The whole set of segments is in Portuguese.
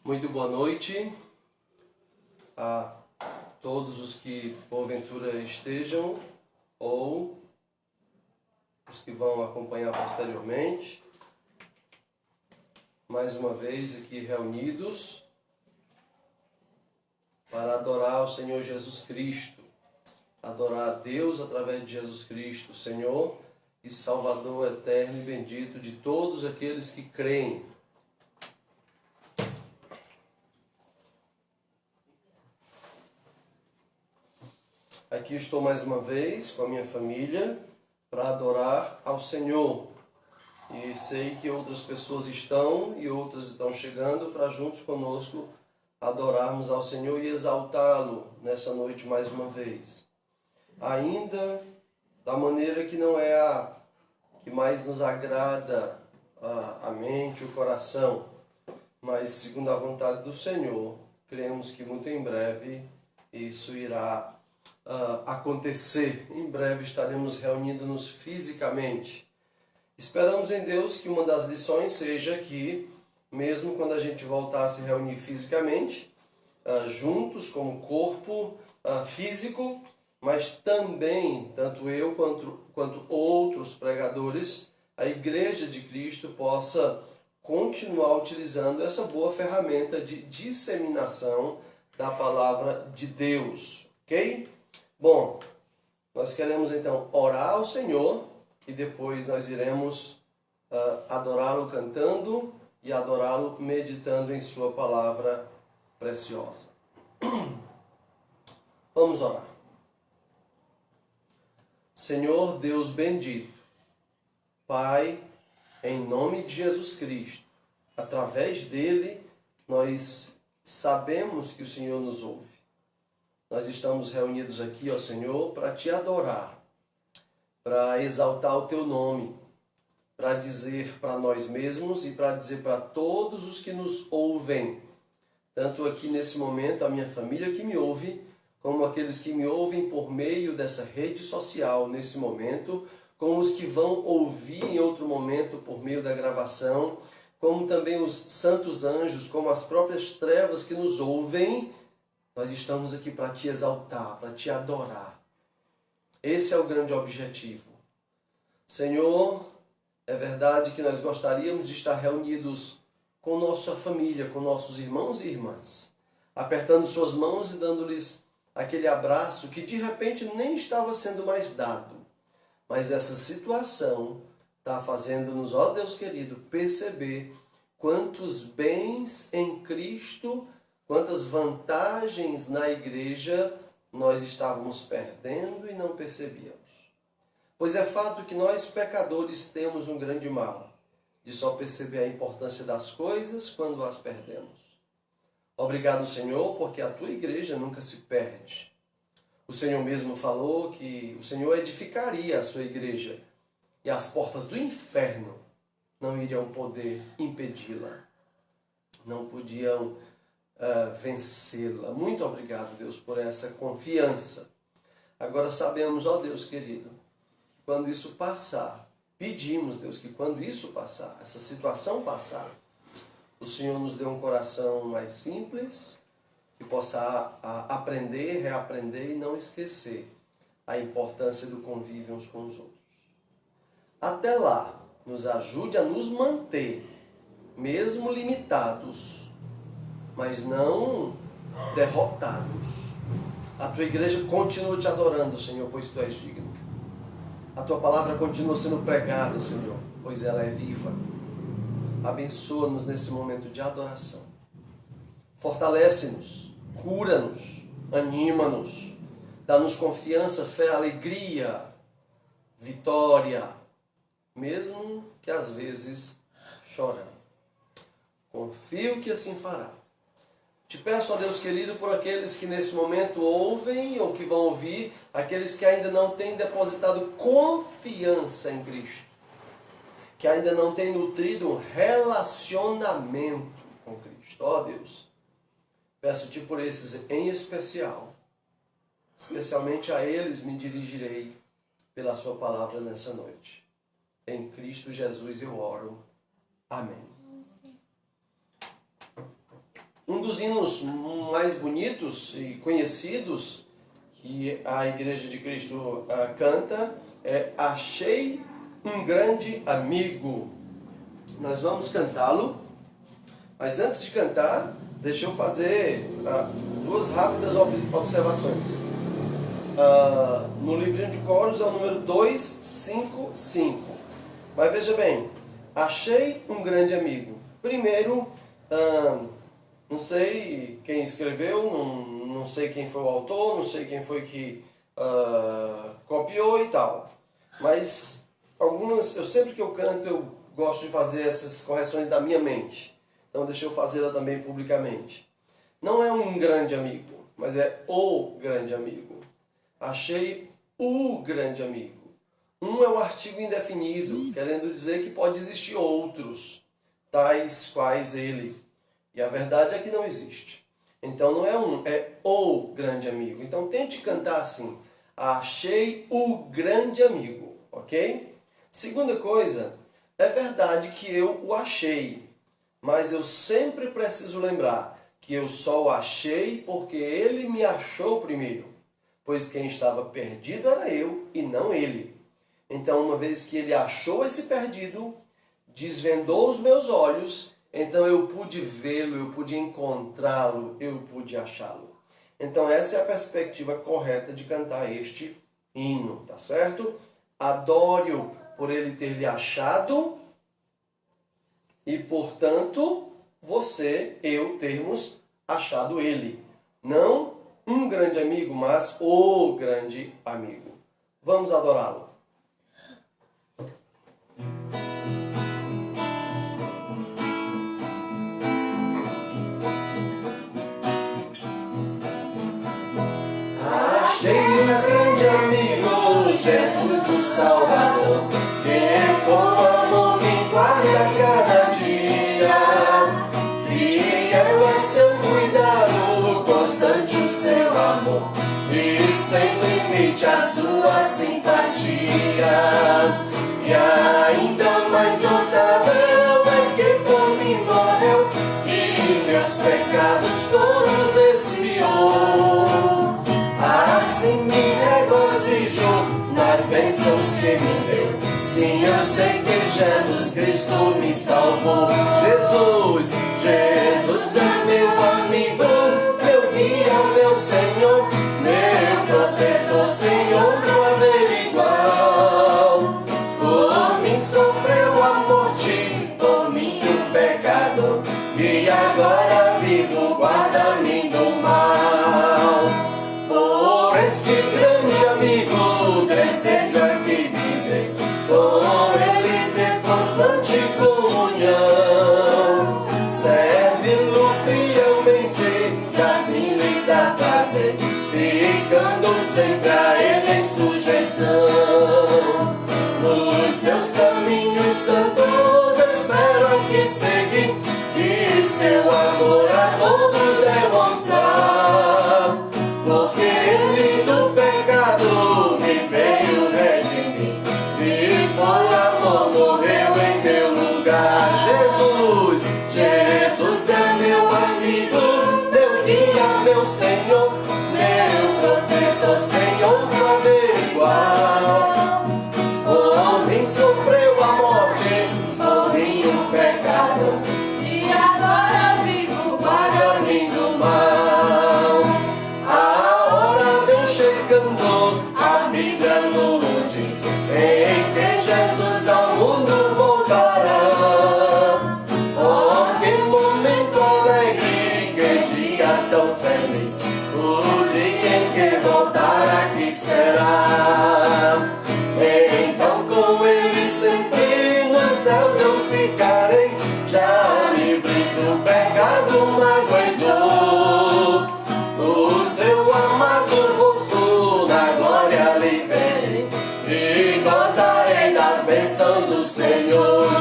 Muito boa noite a todos os que porventura estejam ou os que vão acompanhar posteriormente. Mais uma vez aqui reunidos para adorar o Senhor Jesus Cristo, adorar a Deus através de Jesus Cristo, Senhor e Salvador eterno e bendito de todos aqueles que creem. Aqui estou mais uma vez com a minha família para adorar ao Senhor. E sei que outras pessoas estão e outras estão chegando para juntos conosco adorarmos ao Senhor e exaltá-lo nessa noite mais uma vez. Ainda da maneira que não é a que mais nos agrada a mente, o coração, mas segundo a vontade do Senhor, cremos que muito em breve isso irá acontecer. Em breve estaremos reunindo-nos fisicamente. Esperamos em Deus que uma das lições seja que, mesmo quando a gente voltar a se reunir fisicamente, juntos como corpo físico, mas também, tanto eu quanto outros pregadores, a Igreja de Cristo possa continuar utilizando essa boa ferramenta de disseminação da palavra de Deus. Ok? Bom, nós queremos então orar ao Senhor e depois nós iremos adorá-lo cantando e adorá-lo meditando em sua palavra preciosa. Vamos orar. Senhor Deus bendito, Pai, em nome de Jesus Cristo, através dele nós sabemos que o Senhor nos ouve. Nós estamos reunidos aqui, ó Senhor, para te adorar, para exaltar o teu nome, para dizer para nós mesmos e para dizer para todos os que nos ouvem, tanto aqui nesse momento, a minha família que me ouve, como aqueles que me ouvem por meio dessa rede social nesse momento, como os que vão ouvir em outro momento por meio da gravação, como também os santos anjos, como as próprias trevas que nos ouvem. Nós estamos aqui para te exaltar, para te adorar. Esse é o grande objetivo. Senhor, é verdade que nós gostaríamos de estar reunidos com nossa família, com nossos irmãos e irmãs, apertando suas mãos e dando-lhes aquele abraço que de repente nem estava sendo mais dado. Mas essa situação está fazendo-nos, ó Deus querido, perceber quantos bens em Cristo, quantas vantagens na igreja nós estávamos perdendo e não percebíamos. Pois é fato que nós pecadores temos um grande mal, de só perceber a importância das coisas quando as perdemos. Obrigado, Senhor, porque a tua igreja nunca se perde. O Senhor mesmo falou que o Senhor edificaria a sua igreja e as portas do inferno não iriam poder impedi-la, não podiam vencê-la. Muito obrigado, Deus, por essa confiança. Agora sabemos, ó Deus querido, que quando isso passar, pedimos, Deus, que quando isso passar, essa situação passar, o Senhor nos dê um coração mais simples, que possa aprender, reaprender e não esquecer a importância do convívio uns com os outros. Até lá, nos ajude a nos manter, mesmo limitados, mas não derrotados. A tua igreja continua te adorando, Senhor, pois tu és digno. A tua palavra continua sendo pregada, Senhor, pois ela é viva. Abençoa-nos nesse momento de adoração. Fortalece-nos, cura-nos, anima-nos, dá-nos confiança, fé, alegria, vitória, mesmo que às vezes chorando. Confio que assim fará. Te peço, ó Deus querido, por aqueles que nesse momento ouvem ou que vão ouvir, aqueles que ainda não têm depositado confiança em Cristo, que ainda não têm nutrido um relacionamento com Cristo. Ó Deus, Peço-te por esses em especial. Especialmente a eles me dirigirei pela sua palavra nessa noite. Em Cristo Jesus eu oro. Amém. Um dos hinos mais bonitos e conhecidos que a Igreja de Cristo canta é Achei um Grande Amigo. Nós vamos cantá-lo, mas antes de cantar, deixa eu fazer duas rápidas observações. No livrinho de coros é o número 255. Mas veja bem, achei um grande amigo. Primeiro, não sei quem escreveu, não sei quem foi o autor, não sei quem foi que copiou e tal. Mas sempre que eu canto, eu gosto de fazer essas correções da minha mente. Então deixa eu fazê-la também publicamente. Não é um grande amigo, mas é o grande amigo. Achei o grande amigo. Um é o artigo indefinido, querendo dizer que pode existir outros, tais quais ele. E a verdade é que não existe. Então não é um, é o grande amigo. Então tente cantar assim. Achei o grande amigo, ok? Segunda coisa, é verdade que eu o achei, mas eu sempre preciso lembrar que eu só o achei porque ele me achou primeiro. Pois quem estava perdido era eu e não ele. Então, uma vez que ele achou esse perdido, desvendou os meus olhos, então eu pude vê-lo, eu pude encontrá-lo, eu pude achá-lo. Então, essa é a perspectiva correta de cantar este hino, tá certo? Adore-o por ele ter lhe achado e, portanto, eu termos achado ele. Não um grande amigo, mas o grande amigo. Vamos adorá-lo. Achei um grande amigo, Jesus o Salvador, que com amor me guarda cada dia. Fiel é seu cuidado, constante o seu amor, e sem limite a sua simpatia. E ainda mais notável é que por mim morreu e meus pecados todos expiou. Assim me regozijo nas bênçãos que me deu. Sim, eu sei que Jesus Cristo me salvou. Jesus é meu amigo, meu guia, meu Senhor, meu protetor, sem outro haver igual. Por mim sofreu a morte, por mim o pecado, e agora vivo, guarda-me do mal. Por este grande amigo, desejo aqui viver, com ele ter constante comunhão. Serve-lo fielmente, e assim lhe dá prazer, ficando sempre a ele em sujeição. Nos seus caminhos santos espero aqui seguir, e seu amor a todos demonstrar. Porque ele do pecado me veio redimir, e por amor morreu em meu lugar. Jesus é meu amigo, meu guia, meu Senhor, meu protetor, sem outro haver igual. Por mim sofreu a morte, por mim o pecado, e agora vivo, guarda-me do mal. A hora vem chegando, a Bíblia nos diz, em que Jesus ao mundo voltará. Oh, que momento alegre, que dia tão feliz, o dia em que voltar aqui será. Então com ele sempre nos céus eu ficarei, já livre do pecado, mágoa e dor. O seu amado rosto na glória lhe verei, e gozarei das bênçãos do Senhor.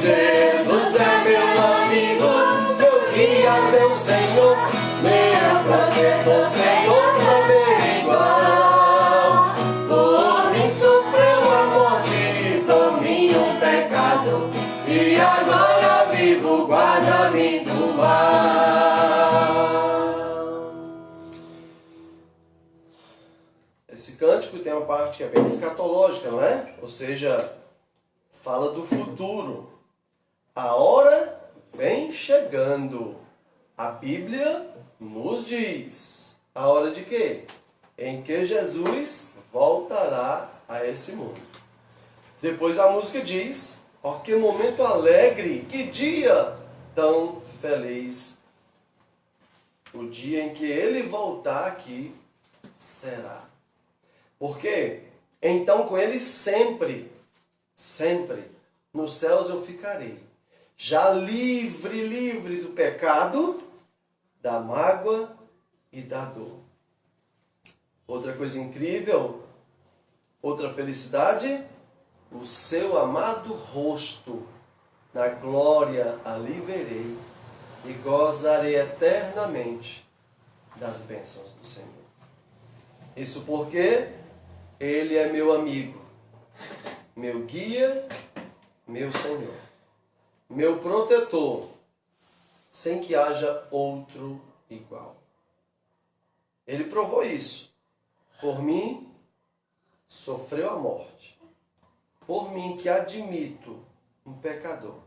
Jesus é meu amigo, meu guia, meu Senhor, do Senhor não vê igual. Por mim sofreu a morte, por mim um pecado, e agora vivo, guarda-me do mal. Esse cântico tem uma parte que é bem escatológica, não é? Ou seja, fala do futuro. A hora vem chegando. A Bíblia nos diz. A hora de quê? Em que Jesus voltará a esse mundo. Depois a música diz: ó, que momento alegre, que dia tão feliz. O dia em que ele voltar aqui será. Por quê? Então com ele sempre, sempre, nos céus eu ficarei. Já livre, livre do pecado, da mágoa e da dor. Outra coisa incrível, outra felicidade, o seu amado rosto, na glória ali verei e gozarei eternamente das bênçãos do Senhor. Isso porque Ele é meu amigo, meu guia, meu Senhor, meu protetor, sem que haja outro igual. Ele provou isso. Por mim, sofreu a morte. Por mim, que admito um pecador.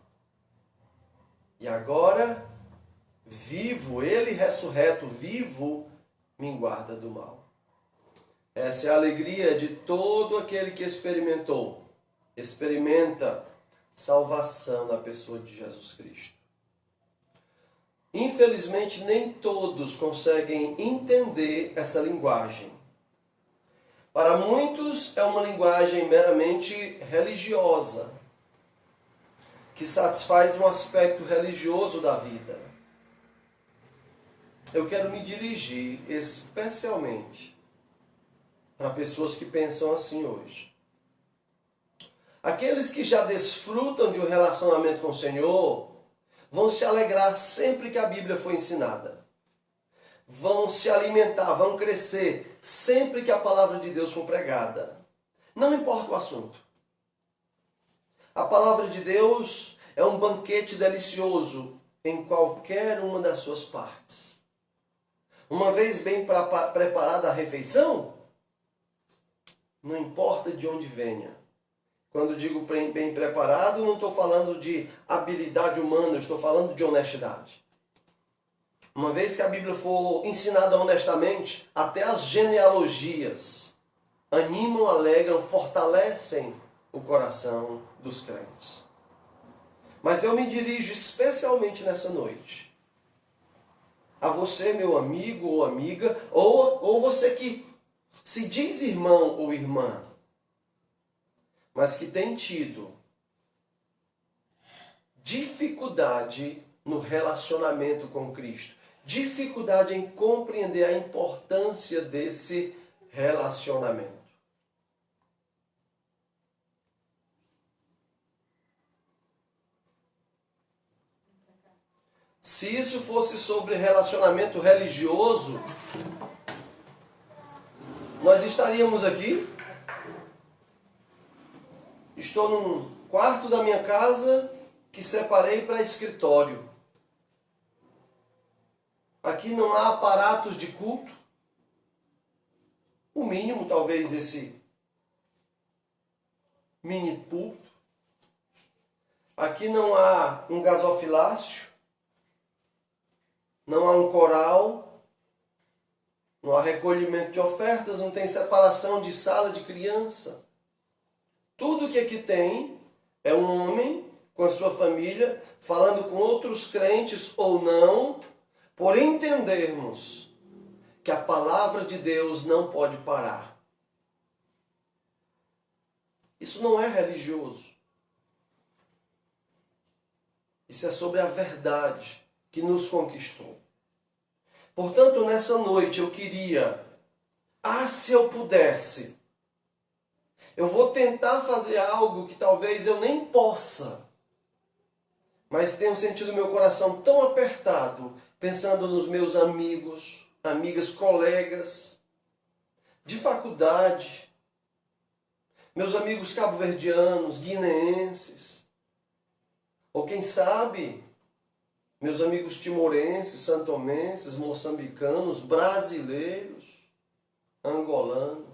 E agora, vivo, ele ressurreto, vivo, me guarda do mal. Essa é a alegria de todo aquele que experimenta salvação na pessoa de Jesus Cristo. Infelizmente, nem todos conseguem entender essa linguagem. Para muitos, é uma linguagem meramente religiosa, que satisfaz um aspecto religioso da vida. Eu quero me dirigir especialmente para pessoas que pensam assim hoje. Aqueles que já desfrutam de um relacionamento com o Senhor vão se alegrar sempre que a Bíblia for ensinada. Vão se alimentar, vão crescer sempre que a palavra de Deus for pregada. Não importa o assunto. A palavra de Deus é um banquete delicioso em qualquer uma das suas partes. Uma vez bem preparada a refeição, não importa de onde venha. Quando digo bem preparado, não estou falando de habilidade humana, estou falando de honestidade. Uma vez que a Bíblia for ensinada honestamente, até as genealogias animam, alegram, fortalecem o coração dos crentes. Mas eu me dirijo especialmente nessa noite a você, meu amigo ou amiga, ou você que se diz irmão ou irmã, mas que tem tido dificuldade no relacionamento com Cristo, dificuldade em compreender a importância desse relacionamento. Se isso fosse sobre relacionamento religioso, nós estaríamos aqui. Estou num quarto da minha casa que separei para escritório. Aqui não há aparatos de culto. O mínimo, talvez, esse mini púlpito. Aqui não há um gasofilácio. Não há um coral. Não há recolhimento de ofertas. Não tem separação de sala de criança. Tudo que aqui tem é um homem com a sua família, falando com outros crentes ou não, por entendermos que a palavra de Deus não pode parar. Isso não é religioso. Isso é sobre a verdade que nos conquistou. Portanto, nessa noite eu queria, se eu pudesse, eu vou tentar fazer algo que talvez eu nem possa, mas tenho sentido meu coração tão apertado, pensando nos meus amigos, amigas, colegas de faculdade, meus amigos cabo-verdianos, guineenses, ou quem sabe, meus amigos timorenses, santomenses, moçambicanos, brasileiros, angolanos,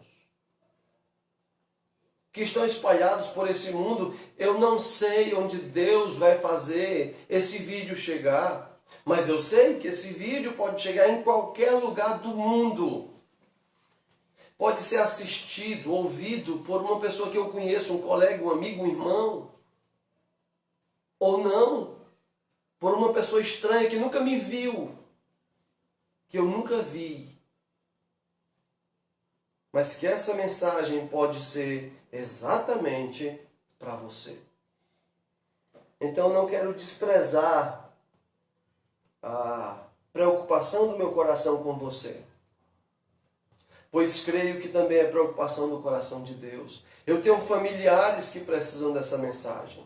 que estão espalhados por esse mundo. Eu não sei onde Deus vai fazer esse vídeo chegar, mas eu sei que esse vídeo pode chegar em qualquer lugar do mundo. Pode ser assistido, ouvido por uma pessoa que eu conheço, um colega, um amigo, um irmão. Ou não, por uma pessoa estranha que nunca me viu, que eu nunca vi. Mas que essa mensagem pode ser exatamente para você. Então eu não quero desprezar a preocupação do meu coração com você, pois creio que também é preocupação do coração de Deus. Eu tenho familiares que precisam dessa mensagem.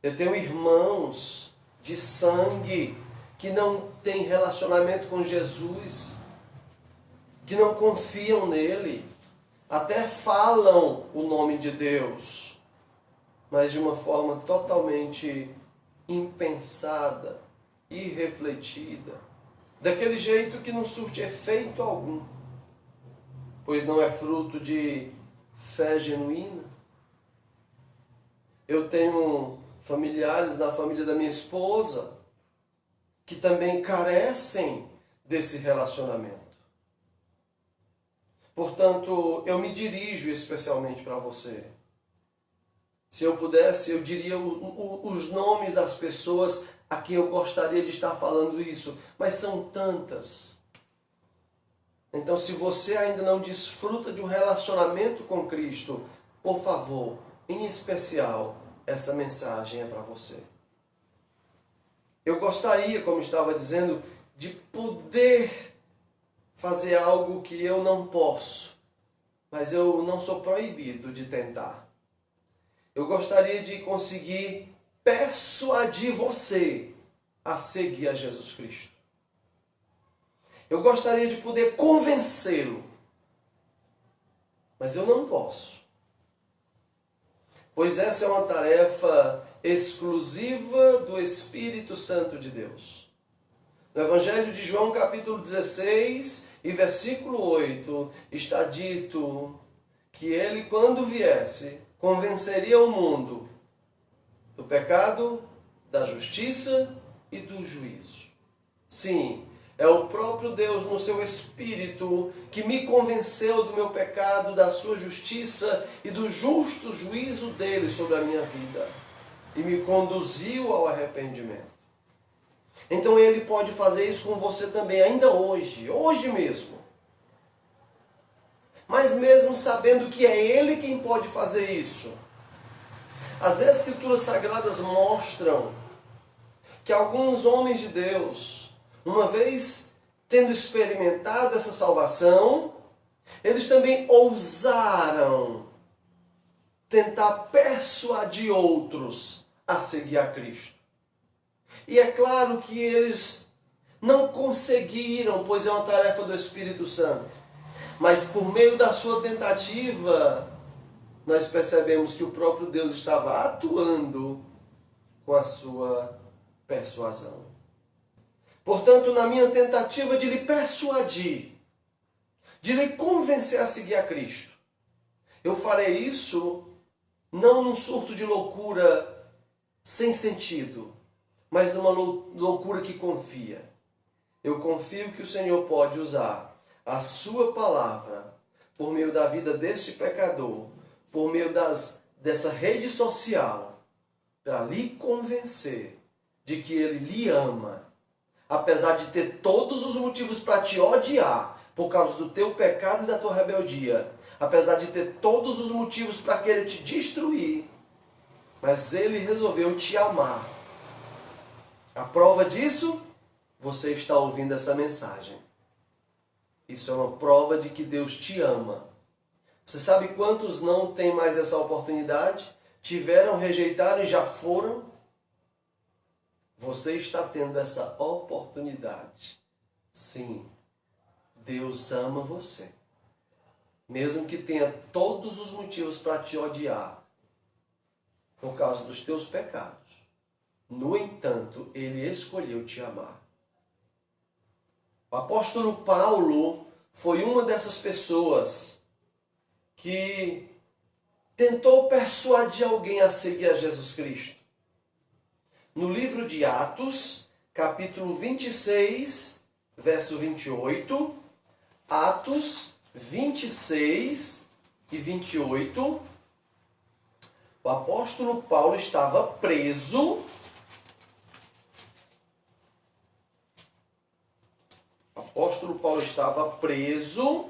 Eu tenho irmãos de sangue que não têm relacionamento com Jesus, que não confiam nele, até falam o nome de Deus, mas de uma forma totalmente impensada, irrefletida, daquele jeito que não surte efeito algum, pois não é fruto de fé genuína. Eu tenho familiares na família da minha esposa que também carecem desse relacionamento. Portanto, eu me dirijo especialmente para você. Se eu pudesse, eu diria os nomes das pessoas a quem eu gostaria de estar falando isso, mas são tantas. Então, se você ainda não desfruta de um relacionamento com Cristo, por favor, em especial, essa mensagem é para você. Eu gostaria, como estava dizendo, de poder fazer algo que eu não posso, mas eu não sou proibido de tentar. Eu gostaria de conseguir persuadir você a seguir a Jesus Cristo. Eu gostaria de poder convencê-lo, mas eu não posso, pois essa é uma tarefa exclusiva do Espírito Santo de Deus. No Evangelho de João, capítulo 16 e versículo 8, está dito que ele, quando viesse, convenceria o mundo do pecado, da justiça e do juízo. Sim, é o próprio Deus no seu Espírito que me convenceu do meu pecado, da sua justiça e do justo juízo dele sobre a minha vida e me conduziu ao arrependimento. Então ele pode fazer isso com você também, ainda hoje mesmo. Mas mesmo sabendo que é ele quem pode fazer isso, as Escrituras Sagradas mostram que alguns homens de Deus, uma vez tendo experimentado essa salvação, eles também ousaram tentar persuadir outros a seguir a Cristo. E é claro que eles não conseguiram, pois é uma tarefa do Espírito Santo. Mas por meio da sua tentativa, nós percebemos que o próprio Deus estava atuando com a sua persuasão. Portanto, na minha tentativa de lhe persuadir, de lhe convencer a seguir a Cristo, eu farei isso não num surto de loucura sem sentido, mas numa loucura que confia. Eu confio que o Senhor pode usar a sua palavra por meio da vida deste pecador, por meio dessa rede social, para lhe convencer de que Ele lhe ama, apesar de ter todos os motivos para te odiar por causa do teu pecado e da tua rebeldia, apesar de ter todos os motivos para querer te destruir, mas Ele resolveu te amar. A prova disso, você está ouvindo essa mensagem. Isso é uma prova de que Deus te ama. Você sabe quantos não têm mais essa oportunidade? Tiveram, rejeitaram e já foram? Você está tendo essa oportunidade. Sim, Deus ama você. Mesmo que tenha todos os motivos para te odiar por causa dos teus pecados. No entanto, Ele escolheu te amar. O apóstolo Paulo foi uma dessas pessoas que tentou persuadir alguém a seguir a Jesus Cristo. No livro de Atos, capítulo 26, verso 28, Atos 26 e 28, o apóstolo Paulo estava preso. O apóstolo Paulo estava preso.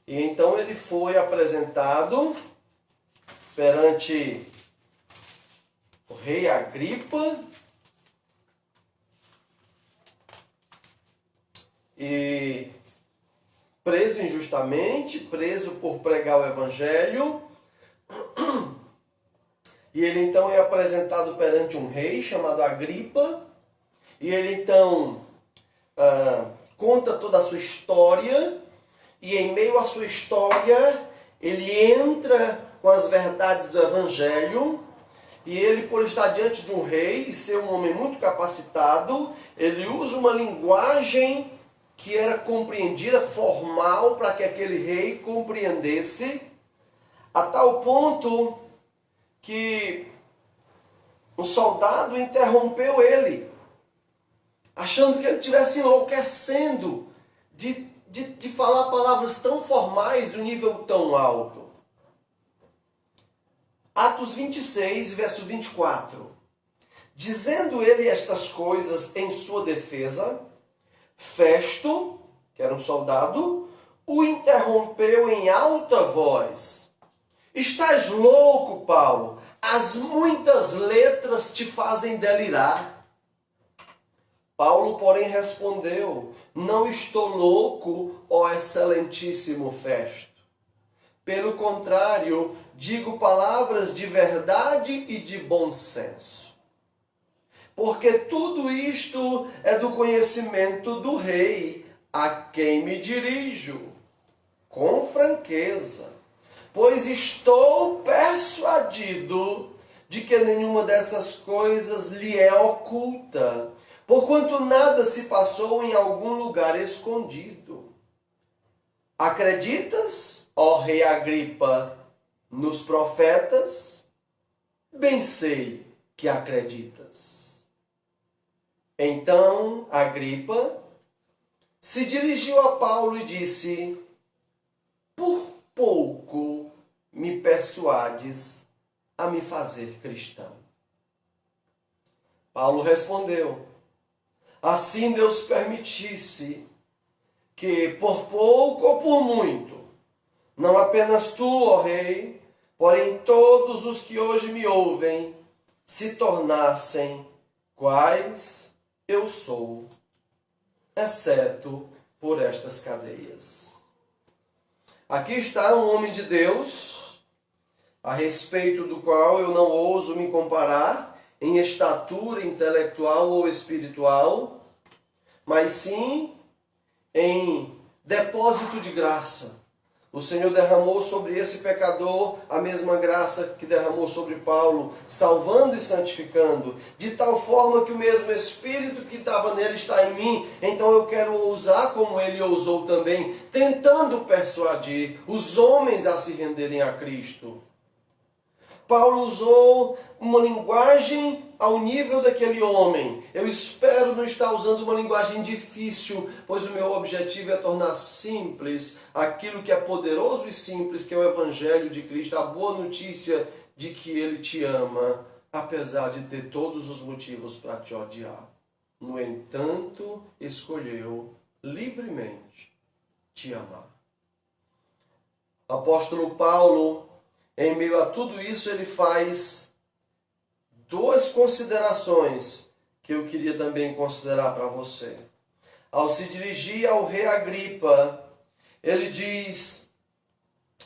E então ele foi apresentado perante o rei Agripa. E preso injustamente, preso por pregar o evangelho. E ele então é apresentado perante um rei chamado Agripa. E ele então conta toda a sua história. E em meio à sua história, ele entra com as verdades do evangelho. E ele, por estar diante de um rei e ser um homem muito capacitado, ele usa uma linguagem que era compreendida, formal, para que aquele rei compreendesse, a tal ponto que um soldado interrompeu ele, achando que ele estivesse enlouquecendo de falar palavras tão formais de um nível tão alto. Atos 26, verso 24. Dizendo ele estas coisas em sua defesa, Festo, que era um soldado, o interrompeu em alta voz. Estás louco, Paulo? As muitas letras te fazem delirar. Paulo, porém, respondeu: não estou louco, ó excelentíssimo Festo. Pelo contrário, digo palavras de verdade e de bom senso. Porque tudo isto é do conhecimento do rei, a quem me dirijo, com franqueza. Pois estou persuadido de que nenhuma dessas coisas lhe é oculta, porquanto nada se passou em algum lugar escondido. Acreditas, ó rei Agripa, nos profetas? Bem sei que acreditas. Então Agripa se dirigiu a Paulo e disse: por pouco me persuades a me fazer cristão. Paulo respondeu: assim Deus permitisse que por pouco ou por muito, não apenas tu, ó rei, porém todos os que hoje me ouvem, se tornassem quais eu sou, exceto por estas cadeias. Aqui está um homem de Deus, a respeito do qual eu não ouso me comparar em estatura intelectual ou espiritual, mas sim em depósito de graça. O Senhor derramou sobre esse pecador a mesma graça que derramou sobre Paulo, salvando e santificando, de tal forma que o mesmo Espírito que estava nele está em mim. Então eu quero usar como ele ousou também, tentando persuadir os homens a se renderem a Cristo. Paulo usou uma linguagem ao nível daquele homem. Eu espero não estar usando uma linguagem difícil, pois o meu objetivo é tornar simples aquilo que é poderoso e simples, que é o Evangelho de Cristo, a boa notícia de que Ele te ama, apesar de ter todos os motivos para te odiar. No entanto, escolheu livremente te amar. O apóstolo Paulo, em meio a tudo isso, ele faz duas considerações que eu queria também considerar para você. Ao se dirigir ao rei Agripa, ele diz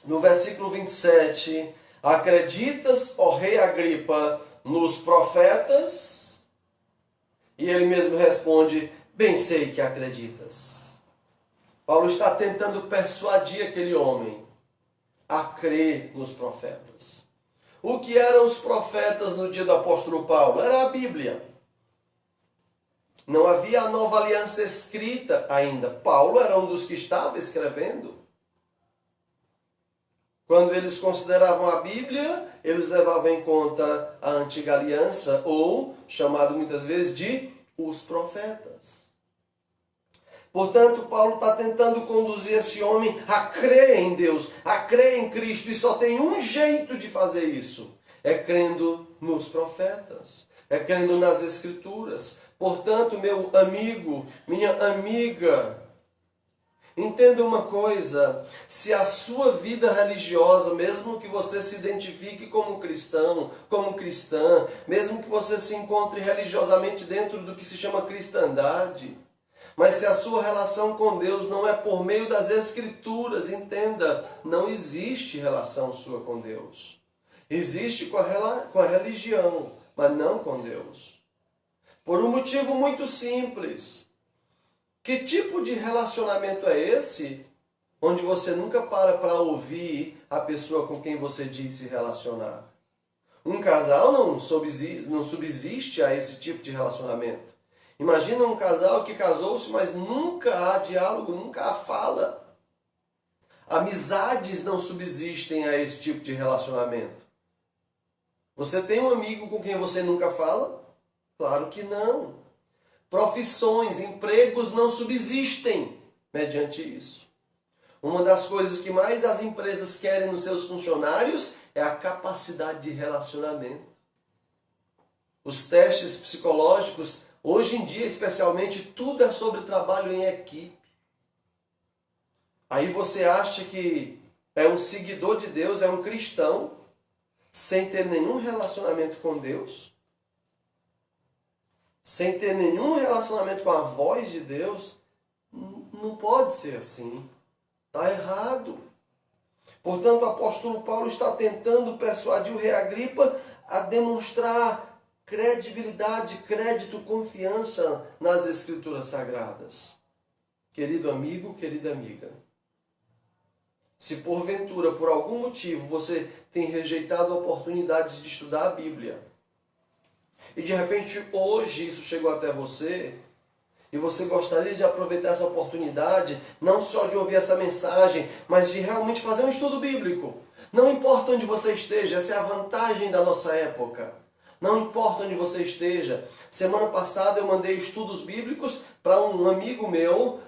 no versículo 27, acreditas, ó rei Agripa, nos profetas? E ele mesmo responde, Bem sei que acreditas. Paulo está tentando persuadir aquele homem a crer nos profetas. O que eram os profetas no dia do apóstolo Paulo? Era a Bíblia. Não havia a nova aliança escrita ainda. Paulo era um dos que estava escrevendo. Quando eles consideravam a Bíblia, eles levavam em conta a antiga aliança, ou chamado muitas vezes de os profetas. Portanto, Paulo está tentando conduzir esse homem a crer em Deus, a crer em Cristo. E só tem um jeito de fazer isso. É crendo nos profetas. É crendo nas Escrituras. Portanto, meu amigo, minha amiga, entenda uma coisa. Se a sua vida religiosa, mesmo que você se identifique como cristão, como cristã, mesmo que você se encontre religiosamente dentro do que se chama cristandade, mas se a sua relação com Deus não é por meio das Escrituras, entenda, não existe relação sua com Deus. Existe com a religião, mas não com Deus. Por um motivo muito simples. Que tipo de relacionamento é esse, onde você nunca para ouvir a pessoa com quem você diz se relacionar? Um casal não subsiste a esse tipo de relacionamento. Imagina um casal que casou-se, mas nunca há diálogo, nunca há fala. Amizades não subsistem a esse tipo de relacionamento. Você tem um amigo com quem você nunca fala? Claro que não. Profissões, empregos não subsistem mediante isso. Uma das coisas que mais as empresas querem nos seus funcionários é a capacidade de relacionamento. Os testes psicológicos, hoje em dia, especialmente, tudo é sobre trabalho em equipe. Aí você acha que é um seguidor de Deus, é um cristão, sem ter nenhum relacionamento com Deus, sem ter nenhum relacionamento com a voz de Deus. Não pode ser assim. Está errado. Portanto, o apóstolo Paulo está tentando persuadir o rei Agripa a demonstrar credibilidade, crédito, confiança nas Escrituras Sagradas. Querido amigo, querida amiga, se porventura, por algum motivo, você tem rejeitado a oportunidade de estudar a Bíblia, e de repente hoje isso chegou até você, e você gostaria de aproveitar essa oportunidade, não só de ouvir essa mensagem, mas de realmente fazer um estudo bíblico. Não importa onde você esteja, essa é a vantagem da nossa época. Não importa onde você esteja. Semana passada eu mandei estudos bíblicos para um amigo meu,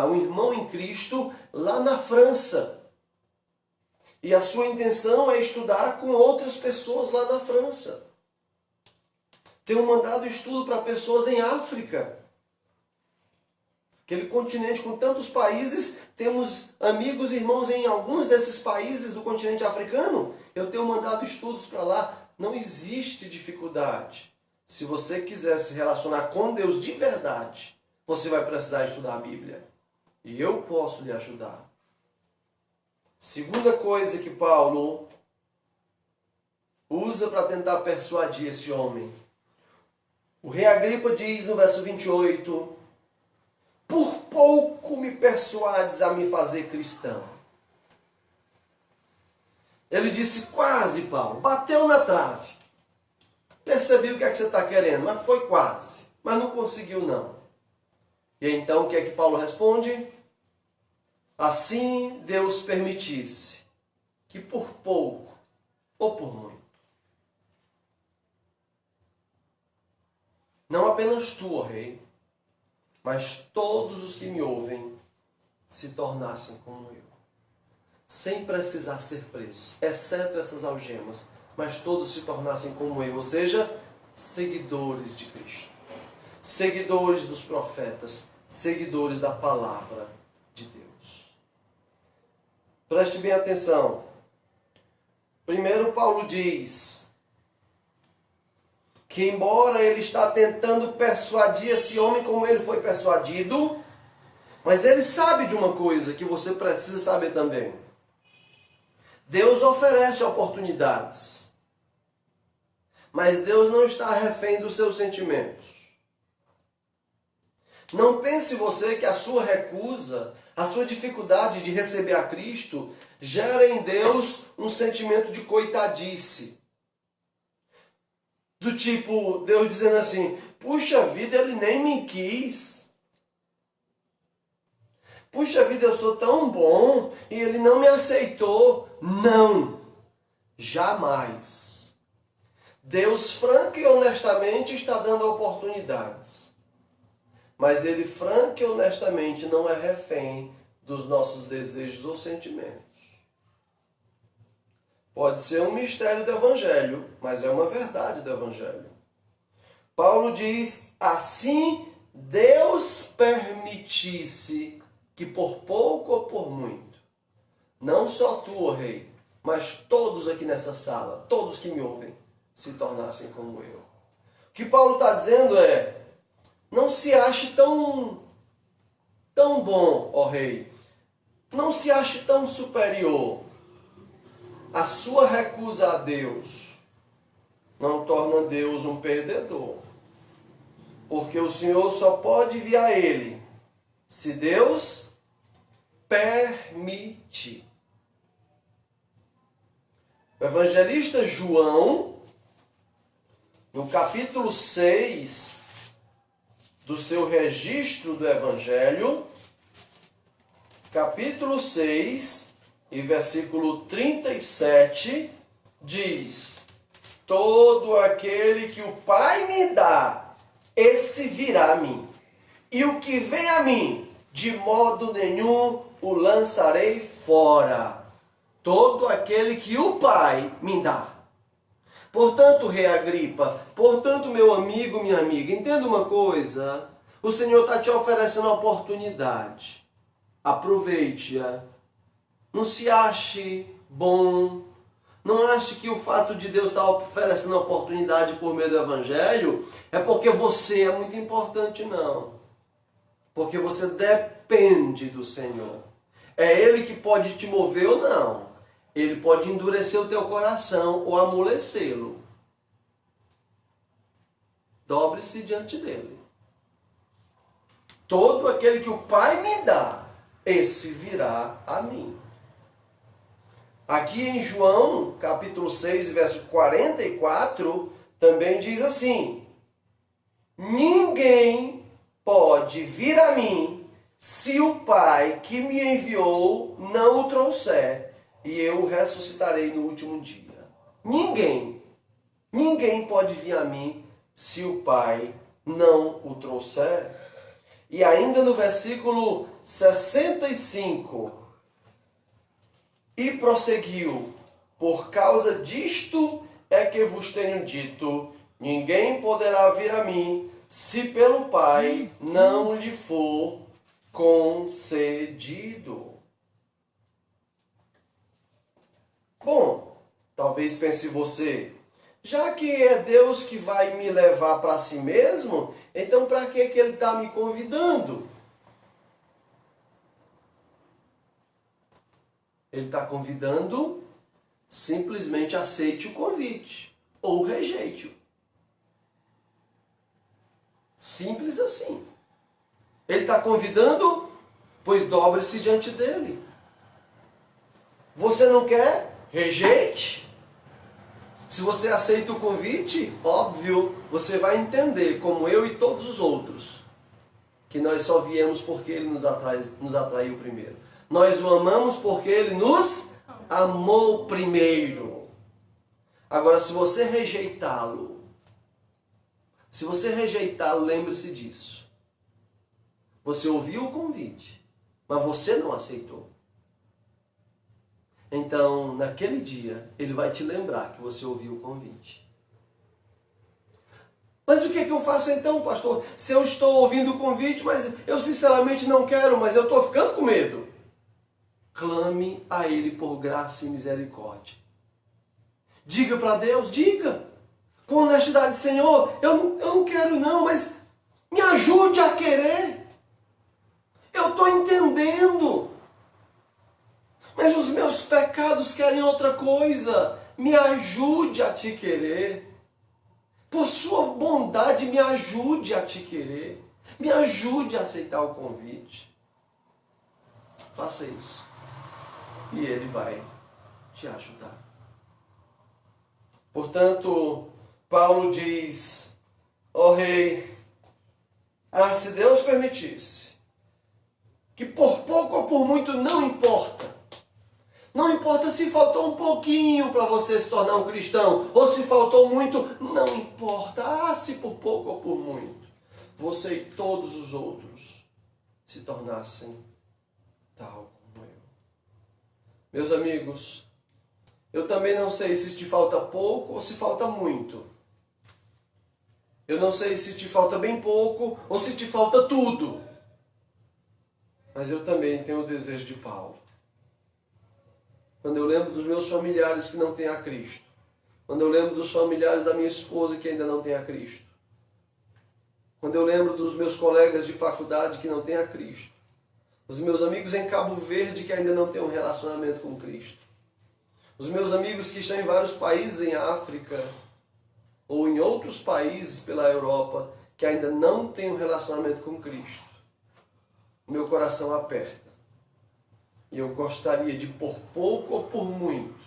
um irmão em Cristo, lá na França. E a sua intenção é estudar com outras pessoas lá na França. Tenho mandado estudo para pessoas em África. Aquele continente com tantos países, temos amigos e irmãos em alguns desses países do continente africano. Eu tenho mandado estudos para lá. Não existe dificuldade. Se você quiser se relacionar com Deus de verdade, você vai precisar estudar a Bíblia. E eu posso lhe ajudar. Segunda coisa que Paulo usa para tentar persuadir esse homem. O rei Agripa diz no verso 28, por pouco me persuades a me fazer cristão. Ele disse quase, Paulo, bateu na trave. Percebi o que é que você está querendo, mas foi quase. Mas não conseguiu não. E então o que é que Paulo responde? Assim Deus permitisse que por pouco ou por muito, não apenas tu, ó rei, mas todos os que me ouvem se tornassem como eu, sem precisar ser presos, exceto essas algemas, mas todos se tornassem como eu, ou seja, seguidores de Cristo, seguidores dos profetas, seguidores da palavra de Deus. Preste bem atenção. Primeiro Paulo diz que embora ele está tentando persuadir esse homem como ele foi persuadido, mas ele sabe de uma coisa que você precisa saber também. Deus oferece oportunidades, mas Deus não está refém dos seus sentimentos. Não pense você que a sua recusa, a sua dificuldade de receber a Cristo, gera em Deus um sentimento de coitadice. Do tipo, Deus dizendo assim, puxa vida, ele nem me quis. Puxa vida, eu sou tão bom e ele não me aceitou. Não, jamais. Deus franca e honestamente está dando oportunidades. Mas ele franca e honestamente não é refém dos nossos desejos ou sentimentos. Pode ser um mistério do Evangelho, mas é uma verdade do Evangelho. Paulo diz, assim Deus permitisse que por pouco ou por muito, não só tu, ó Rei, mas todos aqui nessa sala, todos que me ouvem, se tornassem como eu. O que Paulo está dizendo é, não se ache tão bom, ó Rei, não se ache tão superior. A sua recusa a Deus não torna Deus um perdedor. Porque o Senhor só pode vir a Ele se Deus permitir. O evangelista João, no capítulo 6 do seu registro do Evangelho, capítulo 6, e versículo 37, diz, todo aquele que o Pai me dá, esse virá a mim. E o que vem a mim, de modo nenhum o lançarei fora. Todo aquele que o Pai me dá. Portanto, Rei Agripa, portanto, meu amigo, minha amiga, entenda uma coisa. O Senhor está te oferecendo a oportunidade. Aproveite-a. Não se ache bom. Não ache que o fato de Deus estar oferecendo a oportunidade por meio do Evangelho é porque você é muito importante, não. Porque você depende do Senhor. É Ele que pode te mover ou não. Ele pode endurecer o teu coração ou amolecê-lo. Dobre-se diante dele. Todo aquele que o Pai me dá, esse virá a mim. Aqui em João, capítulo 6, verso 44, também diz assim, ninguém pode vir a mim se o Pai que me enviou não o trouxer, e eu o ressuscitarei no último dia. Ninguém pode vir a mim se o Pai não o trouxer. E ainda no versículo 65, e prosseguiu, por causa disto é que vos tenho dito, ninguém poderá vir a mim, se pelo Pai não lhe for concedido. Bom, talvez pense você, já que é Deus que vai me levar para si mesmo, então para que Ele está me convidando? Ele está convidando, simplesmente aceite o convite ou rejeite-o. Simples assim. Ele está convidando, pois dobre-se diante dele. Você não quer? Rejeite. Se você aceita o convite, óbvio, você vai entender, como eu e todos os outros, que nós só viemos porque Ele nos atraiu primeiro. Nós o amamos porque Ele nos amou primeiro. Agora, se você rejeitá-lo, lembre-se disso. Você ouviu o convite, mas você não aceitou. Então, naquele dia, Ele vai te lembrar que você ouviu o convite. Mas o que é que eu faço então, pastor? Se eu estou ouvindo o convite, mas eu sinceramente não quero, mas eu estou ficando com medo. Clame a Ele por graça e misericórdia. Diga para Deus, diga. Com honestidade, Senhor, eu não quero não, mas me ajude a querer. Eu estou entendendo. Mas os meus pecados querem outra coisa. Me ajude a te querer. Por sua bondade, me ajude a te querer. Me ajude a aceitar o convite. Faça isso. E Ele vai te ajudar. Portanto, Paulo diz: ó Rei, se Deus permitisse, que por pouco ou por muito não importa. Não importa se faltou um pouquinho para você se tornar um cristão, ou se faltou muito, não importa. Se por pouco ou por muito, você e todos os outros se tornassem tal como eu. Meus amigos, eu também não sei se te falta pouco ou se falta muito. Eu não sei se te falta bem pouco ou se te falta tudo. Mas eu também tenho o desejo de Paulo. Quando eu lembro dos meus familiares que não têm a Cristo. Quando eu lembro dos familiares da minha esposa que ainda não têm a Cristo. Quando eu lembro dos meus colegas de faculdade que não têm a Cristo. Os meus amigos em Cabo Verde que ainda não têm um relacionamento com Cristo. Os meus amigos que estão em vários países em África ou em outros países pela Europa que ainda não têm um relacionamento com Cristo. Meu coração aperta. E eu gostaria de, por pouco ou por muito,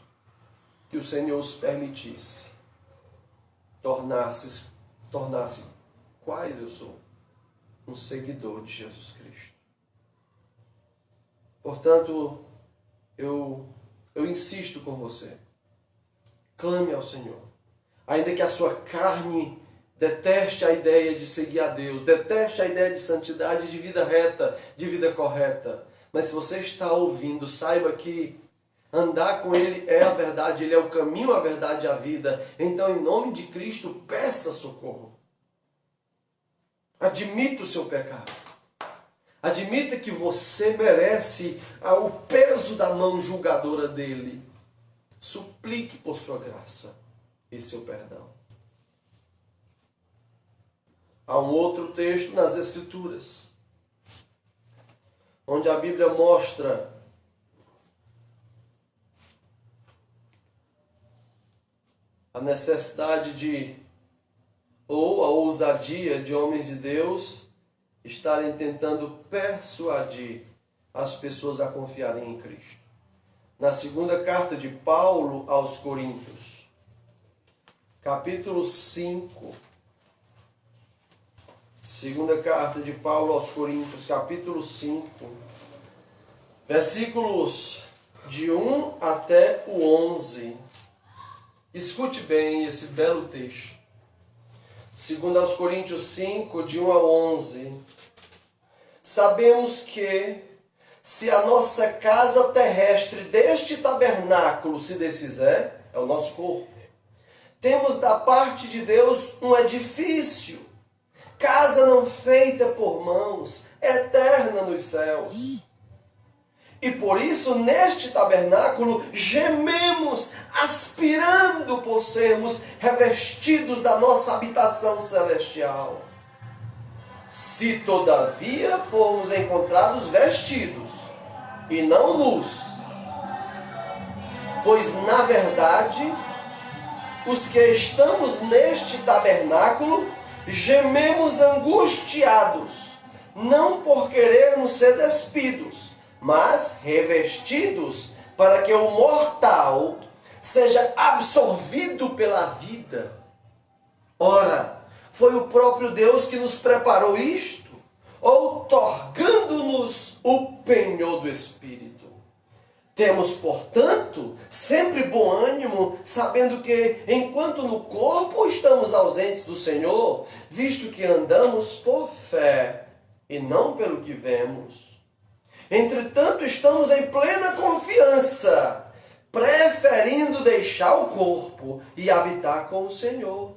que o Senhor os permitisse tornasse quais eu sou, um seguidor de Jesus Cristo. Portanto, eu insisto com você. Clame ao Senhor. Ainda que a sua carne deteste a ideia de seguir a Deus, deteste a ideia de santidade, de vida reta, de vida correta. Mas se você está ouvindo, saiba que andar com Ele é a verdade, Ele é o caminho, a verdade e a vida. Então, em nome de Cristo, peça socorro. Admita o seu pecado. Admita que você merece o peso da mão julgadora dEle. Suplique por sua graça e seu perdão. Há um outro texto nas Escrituras, onde a Bíblia mostra a necessidade ou a ousadia de homens de Deus estarem tentando persuadir as pessoas a confiarem em Cristo. Na segunda carta de Paulo aos Coríntios, capítulo 5, segunda carta de Paulo aos Coríntios, capítulo 5, versículos de 1 até o 11. Escute bem esse belo texto. Segundo aos Coríntios 5, de 1 a 11. Sabemos que, se a nossa casa terrestre deste tabernáculo se desfizer, é o nosso corpo, temos da parte de Deus um edifício, casa não feita por mãos, eterna nos céus. E por isso, neste tabernáculo, gememos, aspirando por sermos revestidos da nossa habitação celestial. Se todavia formos encontrados vestidos, e não nus, pois na verdade, os que estamos neste tabernáculo, gememos angustiados, não por querermos ser despidos, mas revestidos, para que o mortal seja absorvido pela vida. Ora, foi o próprio Deus que nos preparou isto, outorgando-nos o penhor do Espírito. Temos, portanto, sempre bom ânimo, sabendo que, enquanto no corpo estamos ausentes do Senhor, visto que andamos por fé e não pelo que vemos. Entretanto, estamos em plena confiança, preferindo deixar o corpo e habitar com o Senhor.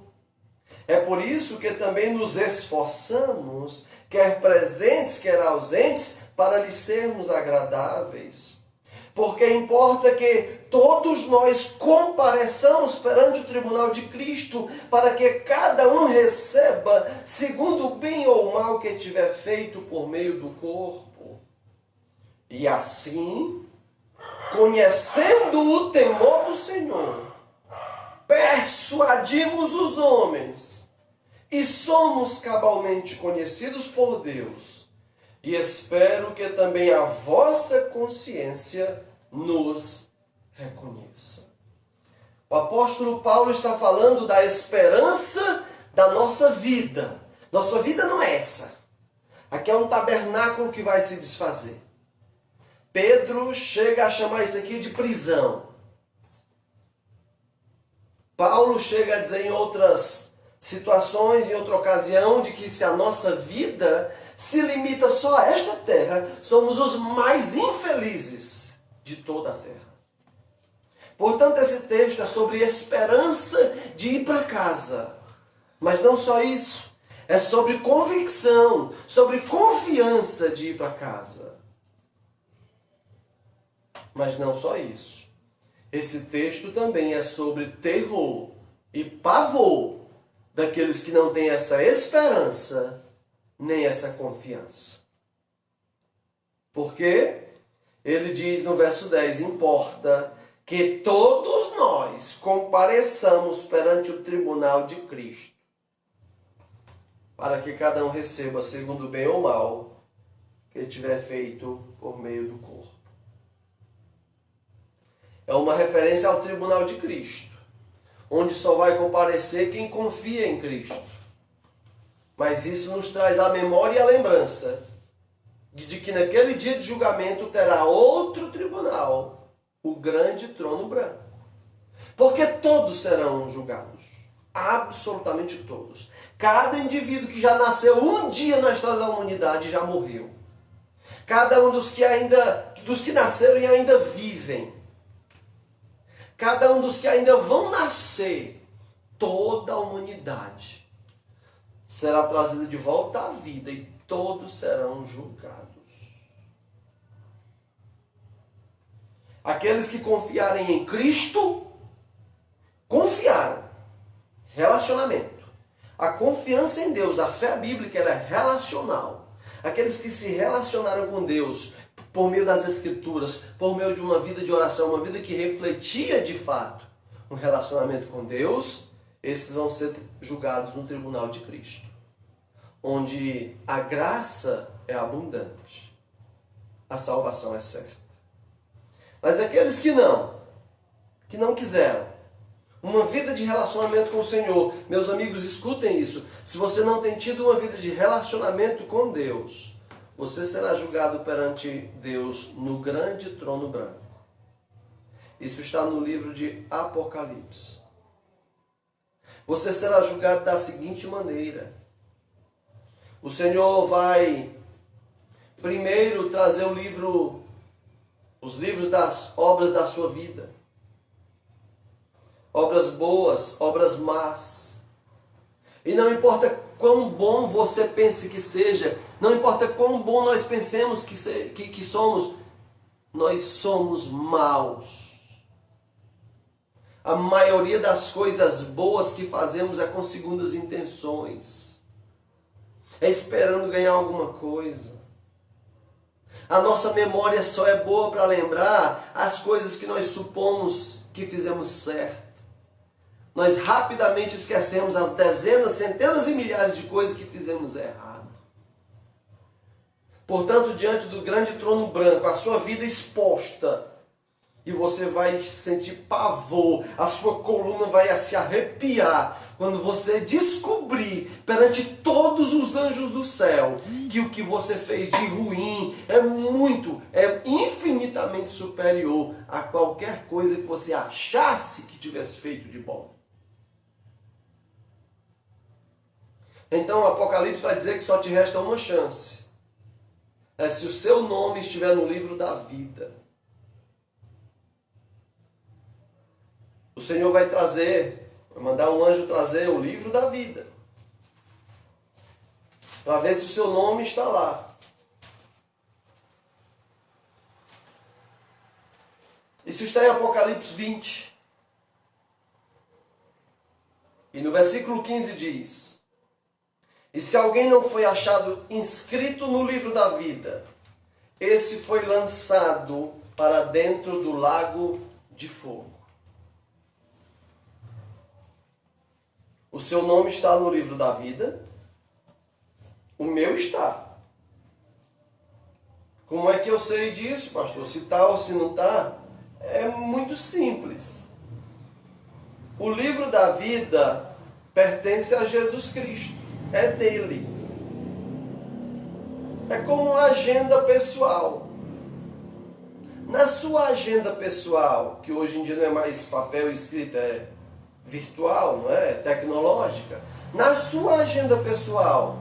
É por isso que também nos esforçamos, quer presentes, quer ausentes, para lhe sermos agradáveis. Porque importa que todos nós compareçamos perante o tribunal de Cristo, para que cada um receba segundo o bem ou o mal que tiver feito por meio do corpo. E assim, conhecendo o temor do Senhor, persuadimos os homens e somos cabalmente conhecidos por Deus. E espero que também a vossa consciência nos reconheça. O apóstolo Paulo está falando da esperança da nossa vida. Nossa vida não é essa. Aqui é um tabernáculo que vai se desfazer. Pedro chega a chamar isso aqui de prisão. Paulo chega a dizer em outras situações, em outra ocasião, de que se a nossa vida se limita só a esta terra, somos os mais infelizes de toda a terra. Portanto, esse texto é sobre esperança de ir para casa. Mas não só isso. É sobre convicção, sobre confiança de ir para casa. Mas não só isso. Esse texto também é sobre terror e pavor daqueles que não têm essa esperança nem essa confiança. Porque ele diz no verso 10, importa que todos nós compareçamos perante o tribunal de Cristo, para que cada um receba segundo o bem ou mal que tiver feito por meio do corpo. É uma referência ao tribunal de Cristo, onde só vai comparecer quem confia em Cristo. Mas isso nos traz a memória e a lembrança de que naquele dia de julgamento terá outro tribunal, o grande trono branco. Porque todos serão julgados. Absolutamente todos. Cada indivíduo que já nasceu um dia na história da humanidade já morreu. Cada um dos que nasceram e ainda vivem. Cada um dos que ainda vão nascer, toda a humanidade será trazida de volta à vida e todos serão julgados. Aqueles que confiarem em Cristo, confiaram. Relacionamento. A confiança em Deus, a fé bíblica, ela é relacional. Aqueles que se relacionaram com Deus por meio das Escrituras, por meio de uma vida de oração, uma vida que refletia de fato um relacionamento com Deus, esses vão ser julgados no tribunal de Cristo, onde a graça é abundante, a salvação é certa. Mas aqueles que não quiseram uma vida de relacionamento com o Senhor, meus amigos, escutem isso. Se você não tem tido uma vida de relacionamento com Deus, você será julgado perante Deus no grande trono branco. Isso está no livro de Apocalipse. Você será julgado da seguinte maneira. O Senhor vai primeiro trazer os livros das obras da sua vida. Obras boas, obras más. E não importa quão bom você pense que seja, não importa quão bom nós pensemos que somos, nós somos maus. A maioria das coisas boas que fazemos é com segundas intenções. É esperando ganhar alguma coisa. A nossa memória só é boa para lembrar as coisas que nós supomos que fizemos certo. Nós rapidamente esquecemos as dezenas, centenas e milhares de coisas que fizemos errado. Portanto, diante do grande trono branco, a sua vida exposta, e você vai sentir pavor, a sua coluna vai se arrepiar, quando você descobrir perante todos os anjos do céu que o que você fez de ruim é infinitamente superior a qualquer coisa que você achasse que tivesse feito de bom. Então o Apocalipse vai dizer que só te resta uma chance. É se o seu nome estiver no livro da vida. O Senhor vai mandar um anjo trazer o livro da vida. Para ver se o seu nome está lá. Isso está em Apocalipse 20. E no versículo 15 diz: e se alguém não foi achado inscrito no livro da vida, esse foi lançado para dentro do lago de fogo. O O seu nome está no livro da vida. O meu está. Como é que eu sei disso, pastor? Se está ou se não está? É muito simples. O livro da vida pertence a Jesus Cristo. É dele. É como uma agenda pessoal. Na sua agenda pessoal, que hoje em dia não é mais papel escrito, é virtual, não é? É tecnológica. Na sua agenda pessoal,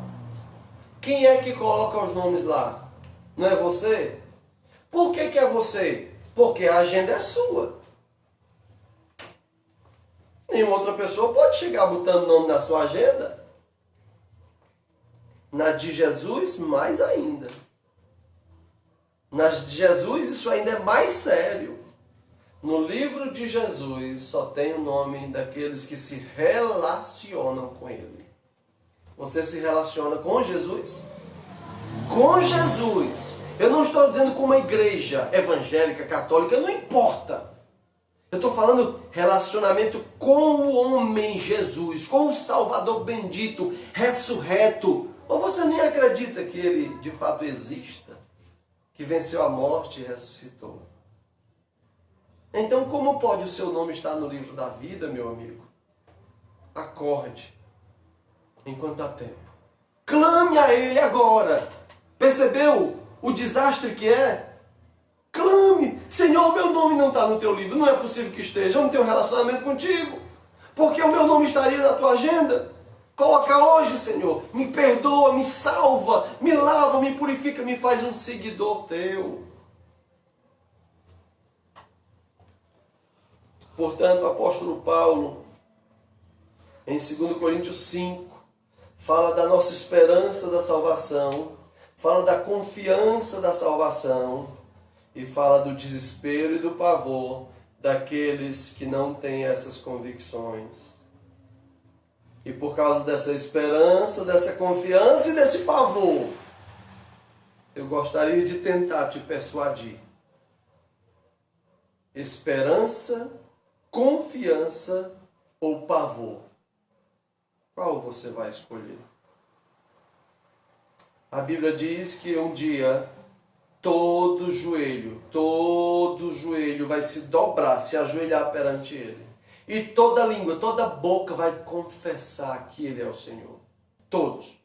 quem é que coloca os nomes lá? Não é você? Por que é você? Porque a agenda é sua. Nenhuma outra pessoa pode chegar botando nome na sua agenda. Na de Jesus, mais ainda. Na de Jesus, isso ainda é mais sério. No livro de Jesus, só tem o nome daqueles que se relacionam com Ele. Você se relaciona com Jesus? Com Jesus. Eu não estou dizendo com uma igreja evangélica, católica, não importa. Eu estou falando relacionamento com o homem Jesus, com o Salvador bendito, ressurreto. Ou você nem acredita que Ele de fato exista? Que venceu a morte e ressuscitou? Então como pode o seu nome estar no livro da vida, meu amigo? Acorde, enquanto há tempo. Clame a Ele agora. Percebeu o desastre que é? Clame. Senhor, meu nome não está no teu livro. Não é possível que esteja. Eu não tenho relacionamento contigo. Porque o meu nome estaria na tua agenda. Coloca hoje, Senhor. Me perdoa, me salva, me lava, me purifica, me faz um seguidor teu. Portanto, o apóstolo Paulo, em 2 Coríntios 5, fala da nossa esperança da salvação, fala da confiança da salvação e fala do desespero e do pavor daqueles que não têm essas convicções. E por causa dessa esperança, dessa confiança e desse pavor, eu gostaria de tentar te persuadir. Esperança, confiança ou pavor? Qual você vai escolher? A Bíblia diz que um dia todo joelho vai se dobrar, se ajoelhar perante Ele. E toda língua, toda boca vai confessar que Ele é o Senhor. Todos.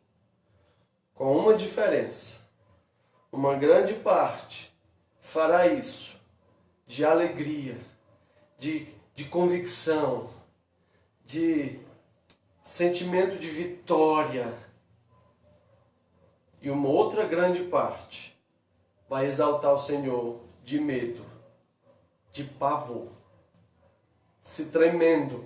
Com uma diferença. Uma grande parte fará isso de alegria, de convicção, de sentimento de vitória. E uma outra grande parte vai exaltar o Senhor de medo, de pavor, se tremendo,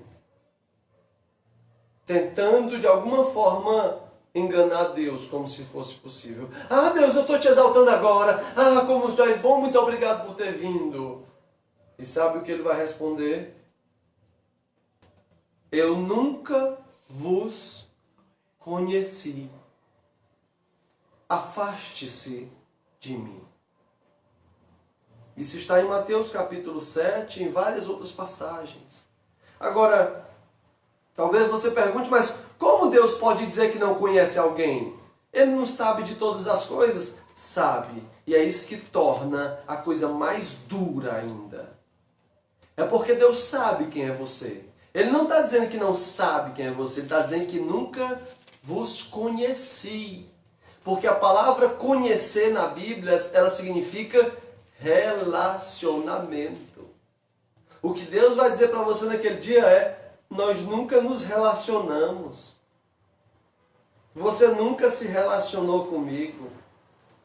tentando de alguma forma enganar Deus como se fosse possível. Ah, Deus, eu estou te exaltando agora. Ah, como tu és bom, muito obrigado por ter vindo. E sabe o que ele vai responder? Eu nunca vos conheci. Afaste-se de mim. Isso está em Mateus capítulo 7, em várias outras passagens. Agora, talvez você pergunte, mas como Deus pode dizer que não conhece alguém? Ele não sabe de todas as coisas? Sabe. E é isso que torna a coisa mais dura ainda. É porque Deus sabe quem é você. Ele não está dizendo que não sabe quem é você, ele está dizendo que nunca vos conheci. Porque a palavra conhecer na Bíblia, ela significa relacionamento. O que Deus vai dizer para você naquele dia é: nós nunca nos relacionamos. Você nunca se relacionou comigo.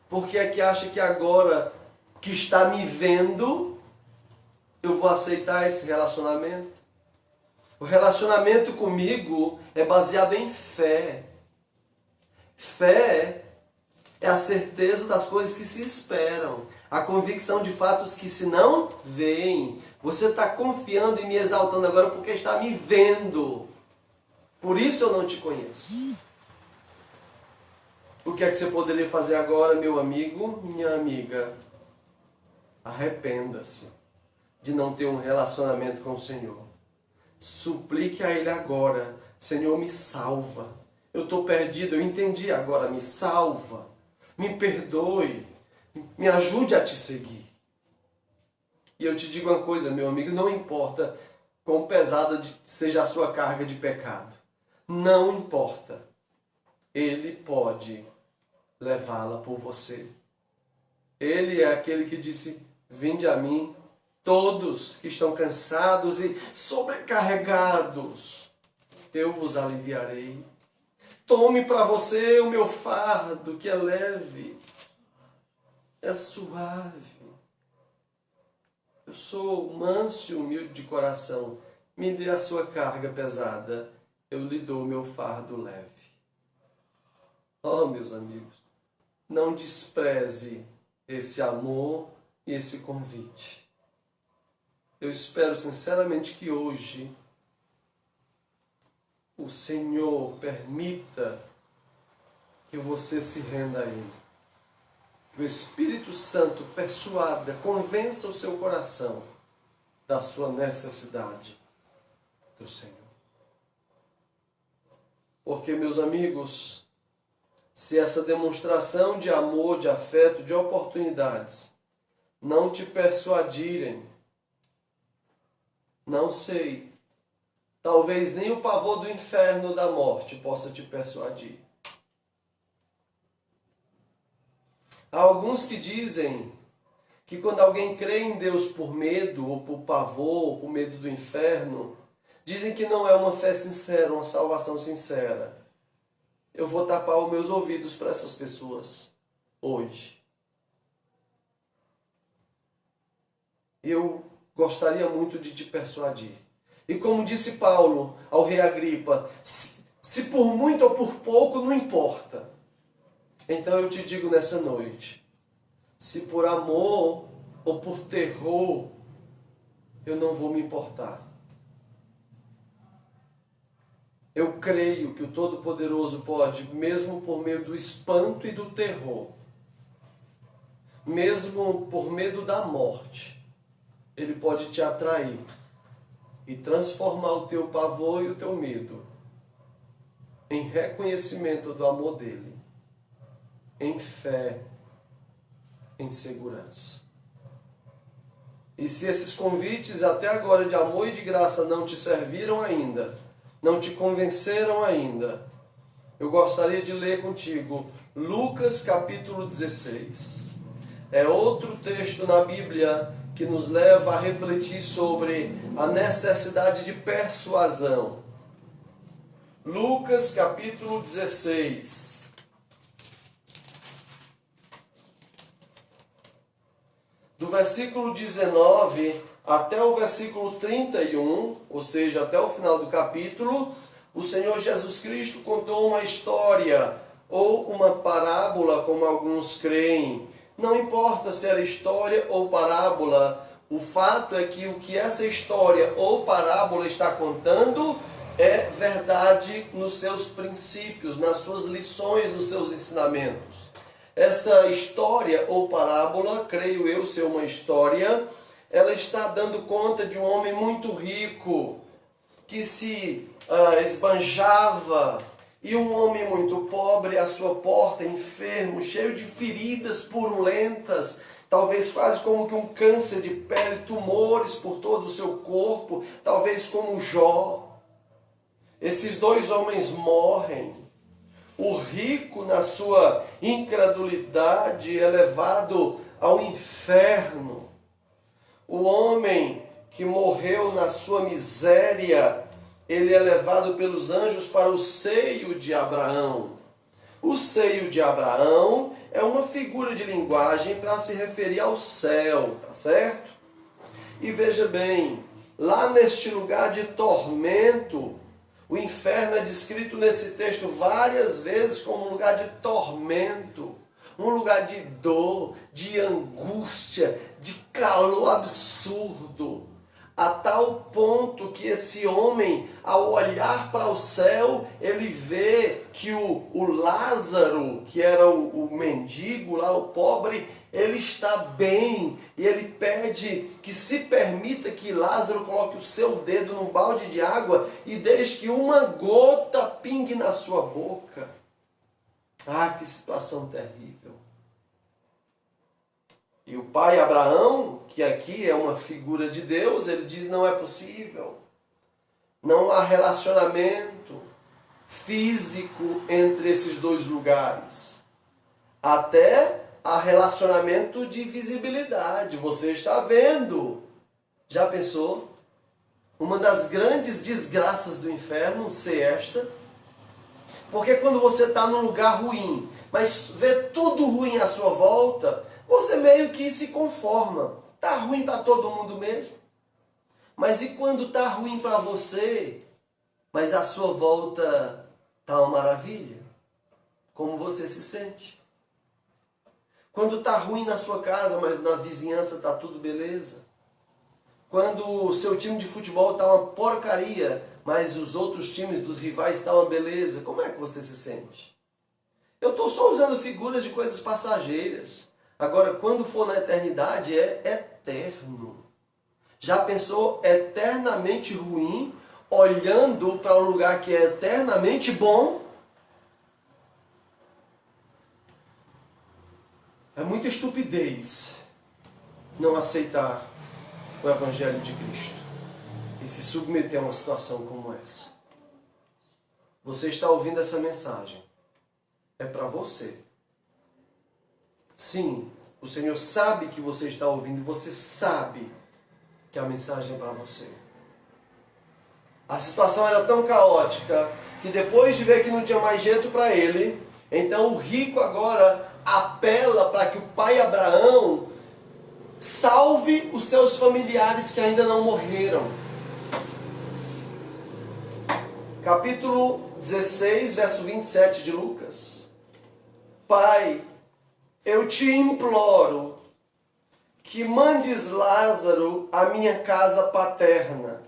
Por que é que acha que agora que está me vendo, eu vou aceitar esse relacionamento? O relacionamento comigo é baseado em fé. Fé é a certeza das coisas que se esperam. A convicção de fatos que se não veem. Você está confiando e me exaltando agora porque está me vendo. Por isso eu não te conheço. O que é que você poderia fazer agora, meu amigo, minha amiga? Arrependa-se de não ter um relacionamento com o Senhor. Suplique a Ele agora. Senhor, me salva. Eu estou perdido, eu entendi agora, me salva. Me perdoe. Me ajude a te seguir. E eu te digo uma coisa, meu amigo, não importa quão pesada seja a sua carga de pecado. Não importa. Ele pode levá-la por você. Ele é aquele que disse, vinde a mim, todos que estão cansados e sobrecarregados, eu vos aliviarei. Tome para você o meu fardo, que é leve, é suave. Eu sou manso e humilde de coração. Me dê a sua carga pesada, eu lhe dou o meu fardo leve. Oh, meus amigos, não despreze esse amor e esse convite. Eu espero sinceramente que hoje o Senhor permita que você se renda a Ele. Que o Espírito Santo persuada, convença o seu coração da sua necessidade do Senhor. Porque, meus amigos, se essa demonstração de amor, de afeto, de oportunidades não te persuadirem, não sei, talvez nem o pavor do inferno da morte possa te persuadir. Há alguns que dizem que quando alguém crê em Deus por medo, ou por pavor, ou por medo do inferno, dizem que não é uma fé sincera, uma salvação sincera. Eu vou tapar os meus ouvidos para essas pessoas hoje. Eu gostaria muito de te persuadir. E como disse Paulo ao rei Agripa, se por muito ou por pouco, não importa. Então eu te digo nessa noite, se por amor ou por terror, eu não vou me importar. Eu creio que o Todo-Poderoso pode, mesmo por meio do espanto e do terror, mesmo por medo da morte, Ele pode te atrair e transformar o teu pavor e o teu medo em reconhecimento do amor dEle, em fé, em segurança. E se esses convites até agora de amor e de graça não te serviram ainda, não te convenceram ainda, eu gostaria de ler contigo Lucas capítulo 16. É outro texto na Bíblia que nos leva a refletir sobre a necessidade de persuasão. Lucas capítulo 16. Do versículo 19 até o versículo 31, ou seja, até o final do capítulo, o Senhor Jesus Cristo contou uma história ou uma parábola, como alguns creem. Não importa se era história ou parábola, o fato é que o que essa história ou parábola está contando é verdade nos seus princípios, nas suas lições, nos seus ensinamentos. Essa história ou parábola, creio eu ser uma história, ela está dando conta de um homem muito rico, que se esbanjava, e um homem muito pobre à sua porta, enfermo, cheio de feridas purulentas, talvez quase como que um câncer de pele, tumores por todo o seu corpo, talvez como Jó. Esses dois homens morrem. O rico, na sua incredulidade, é levado ao inferno. O homem que morreu na sua miséria, ele é levado pelos anjos para o seio de Abraão. O seio de Abraão é uma figura de linguagem para se referir ao céu, tá certo? E veja bem, lá neste lugar de tormento, o inferno é descrito nesse texto várias vezes como um lugar de tormento, um lugar de dor, de angústia, de calor absurdo. a tal ponto que esse homem, ao olhar para o céu, ele vê que o Lázaro, que era o mendigo lá, o pobre, ele está bem. E ele pede que se permita que Lázaro coloque o seu dedo num balde de água e deixe que uma gota pingue na sua boca. Ah, que situação terrível. E o pai Abraão, que aqui é uma figura de Deus, ele diz: não é possível. Não há relacionamento físico entre esses dois lugares. Até há relacionamento de visibilidade. Você está vendo. Já pensou? Uma das grandes desgraças do inferno ser esta. Porque quando você está num lugar ruim, mas vê tudo ruim à sua volta, você meio que se conforma. Tá ruim para todo mundo mesmo. Mas e quando tá ruim para você, mas à sua volta tá uma maravilha? Como você se sente? Quando tá ruim na sua casa, mas na vizinhança tá tudo beleza? Quando o seu time de futebol tá uma porcaria, mas os outros times dos rivais tá uma beleza, como é que você se sente? Eu estou só usando figuras de coisas passageiras. Agora, quando for na eternidade, é eterno. Já pensou eternamente ruim, olhando para um lugar que é eternamente bom? É muita estupidez não aceitar o Evangelho de Cristo e se submeter a uma situação como essa. Você está ouvindo essa mensagem. É para você. Sim, o Senhor sabe que você está ouvindo, você sabe que a mensagem é para você. A situação era tão caótica que depois de ver que não tinha mais jeito para ele, então o rico agora apela para que o pai Abraão salve os seus familiares que ainda não morreram. Capítulo 16, verso 27 de Lucas. Pai, eu te imploro que mandes Lázaro à minha casa paterna,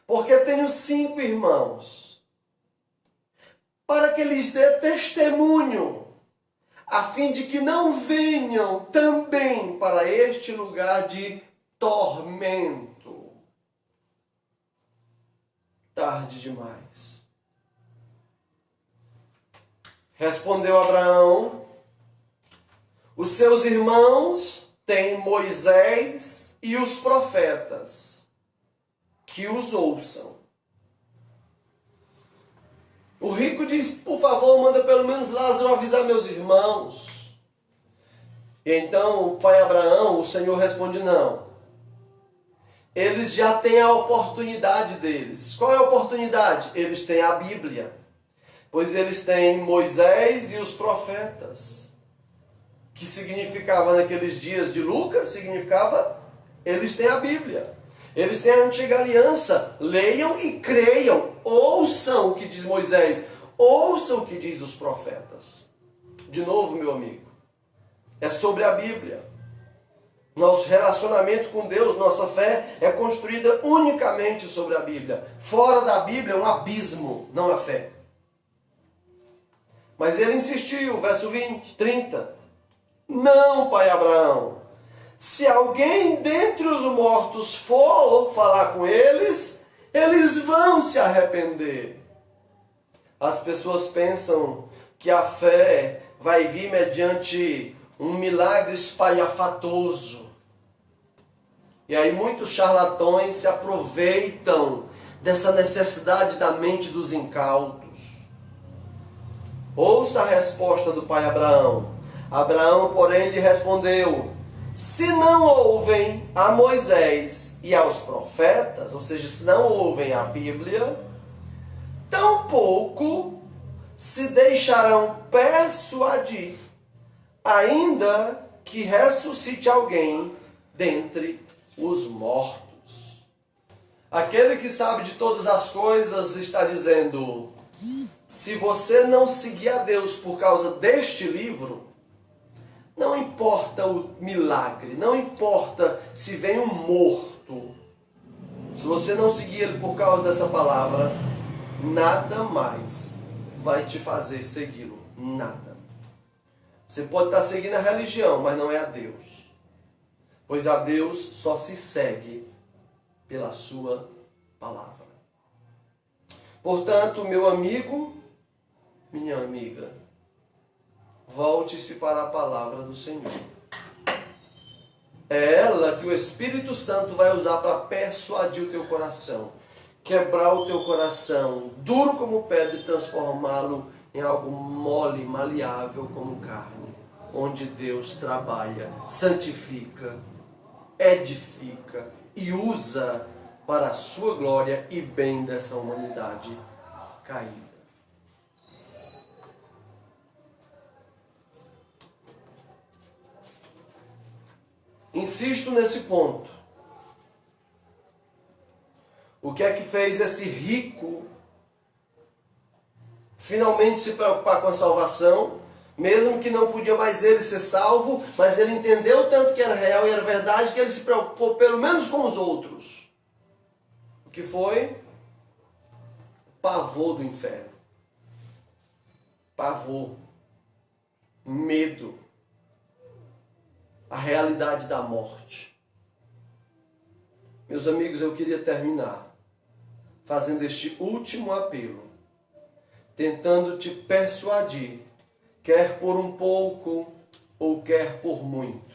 porque tenho 5 irmãos, para que lhes dê testemunho, a fim de que não venham também para este lugar de tormento. Tarde demais. Respondeu Abraão: os seus irmãos têm Moisés e os profetas, que os ouçam. O rico diz: por favor, manda pelo menos Lázaro avisar meus irmãos. E então o pai Abraão, o Senhor responde: não. Eles já têm a oportunidade deles. Qual é a oportunidade? Eles têm a Bíblia. Pois eles têm Moisés e os profetas. Que significava naqueles dias de Lucas, significava eles têm a Bíblia. Eles têm a antiga aliança. Leiam e creiam. Ouçam o que diz Moisés. Ouçam o que diz os profetas. De novo, meu amigo, é sobre a Bíblia. Nosso relacionamento com Deus, nossa fé é construída unicamente sobre a Bíblia. Fora da Bíblia é um abismo, não a fé. Mas ele insistiu, verso 20, 30. Não, pai Abraão. Se alguém dentre os mortos for falar com eles, eles vão se arrepender. As pessoas pensam que a fé vai vir mediante um milagre espalhafatoso. E aí muitos charlatões se aproveitam dessa necessidade da mente dos incautos. Ouça a resposta do pai Abraão. Abraão, porém, lhe respondeu: se não ouvem a Moisés e aos profetas, ou seja, se não ouvem a Bíblia, tampouco se deixarão persuadir, ainda que ressuscite alguém dentre os mortos. Aquele que sabe de todas as coisas está dizendo: se você não seguir a Deus por causa deste livro, não importa o milagre, não importa se vem um morto, Se você não seguir Ele por causa dessa palavra, nada mais vai te fazer segui-lo. Nada. Você pode estar seguindo a religião, mas não é a Deus. Pois a Deus só se segue pela sua palavra. Portanto, meu amigo, minha amiga, volte-se para a palavra do Senhor. É ela que o Espírito Santo vai usar para persuadir o teu coração, quebrar o teu coração, duro como pedra, e transformá-lo em algo mole, maleável como carne, onde Deus trabalha, santifica, edifica e usa para a sua glória e bem dessa humanidade caída. Insisto nesse ponto. O que é que fez esse rico finalmente se preocupar com a salvação, mesmo que não podia mais ele ser salvo, mas ele entendeu tanto que era real e era verdade que ele se preocupou pelo menos com os outros. O que foi? Pavor do inferno. Pavor. Medo. A realidade da morte. Meus amigos, eu queria terminar fazendo este último apelo, tentando te persuadir, quer por um pouco ou quer por muito.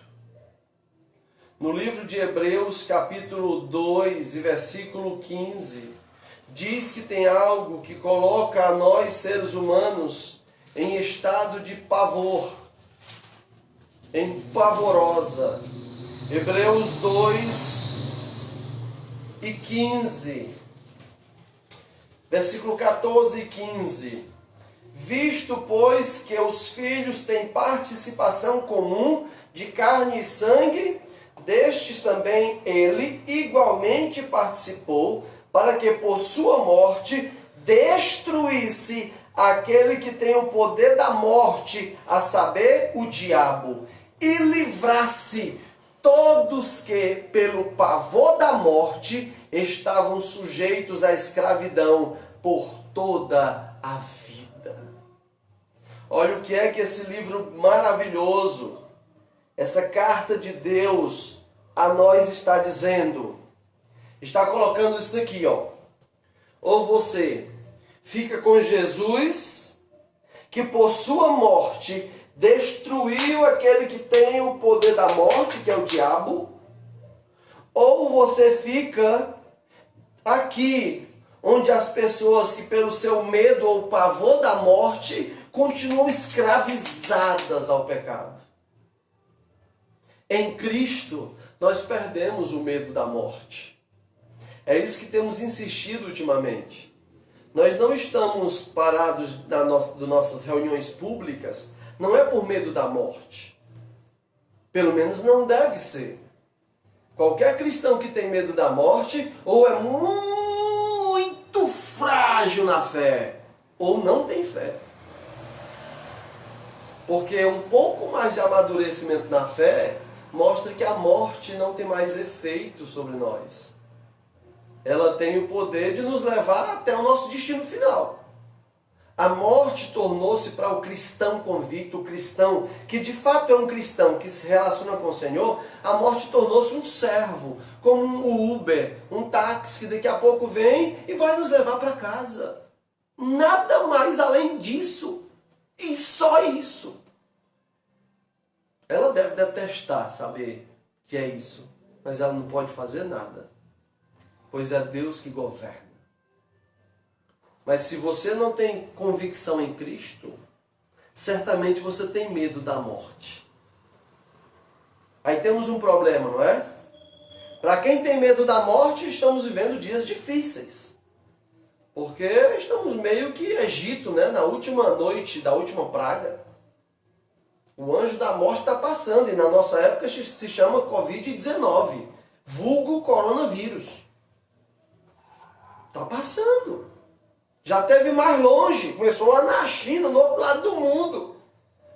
No livro de Hebreus, capítulo 2 e versículo 15, diz que tem algo que coloca a nós, seres humanos, em estado de pavor, em pavorosa. Hebreus 2 e 15, versículo 14 e 15. Visto, pois, que os filhos têm participação comum de carne e sangue, destes também ele igualmente participou, para que por sua morte destruísse aquele que tem o poder da morte, a saber, o diabo, e livrasse todos que, pelo pavor da morte, estavam sujeitos à escravidão por toda a vida. Olha o que é que esse livro maravilhoso, essa carta de Deus a nós está dizendo. Está colocando isso daqui, ó. Ou você fica com Jesus, que por sua morte destruiu aquele que tem o poder da morte, que é o diabo, ou você fica aqui, onde as pessoas que pelo seu medo ou pavor da morte continuam escravizadas ao pecado. Em Cristo, nós perdemos o medo da morte. É isso que temos insistido ultimamente. Nós não estamos parados das nossas reuniões públicas, não é por medo da morte. Pelo menos não deve ser. Qualquer cristão que tem medo da morte, ou é muito frágil na fé, ou não tem fé. Porque um pouco mais de amadurecimento na fé mostra que a morte não tem mais efeito sobre nós. Ela tem o poder de nos levar até o nosso destino final. A morte tornou-se para o cristão convicto, o cristão que de fato é um cristão que se relaciona com o Senhor, a morte tornou-se um servo, como um Uber, um táxi que daqui a pouco vem e vai nos levar para casa. Nada mais além disso. E só isso. Ela deve detestar saber que é isso, mas ela não pode fazer nada, pois é Deus que governa. Mas se você não tem convicção em Cristo, certamente você tem medo da morte. Aí temos um problema, não é? Para quem tem medo da morte, estamos vivendo dias difíceis. Porque estamos meio que Egito, né? Na última noite da última praga. O anjo da morte está passando, e na nossa época se chama Covid-19, vulgo coronavírus. Está passando. Já teve mais longe, começou lá na China, no outro lado do mundo.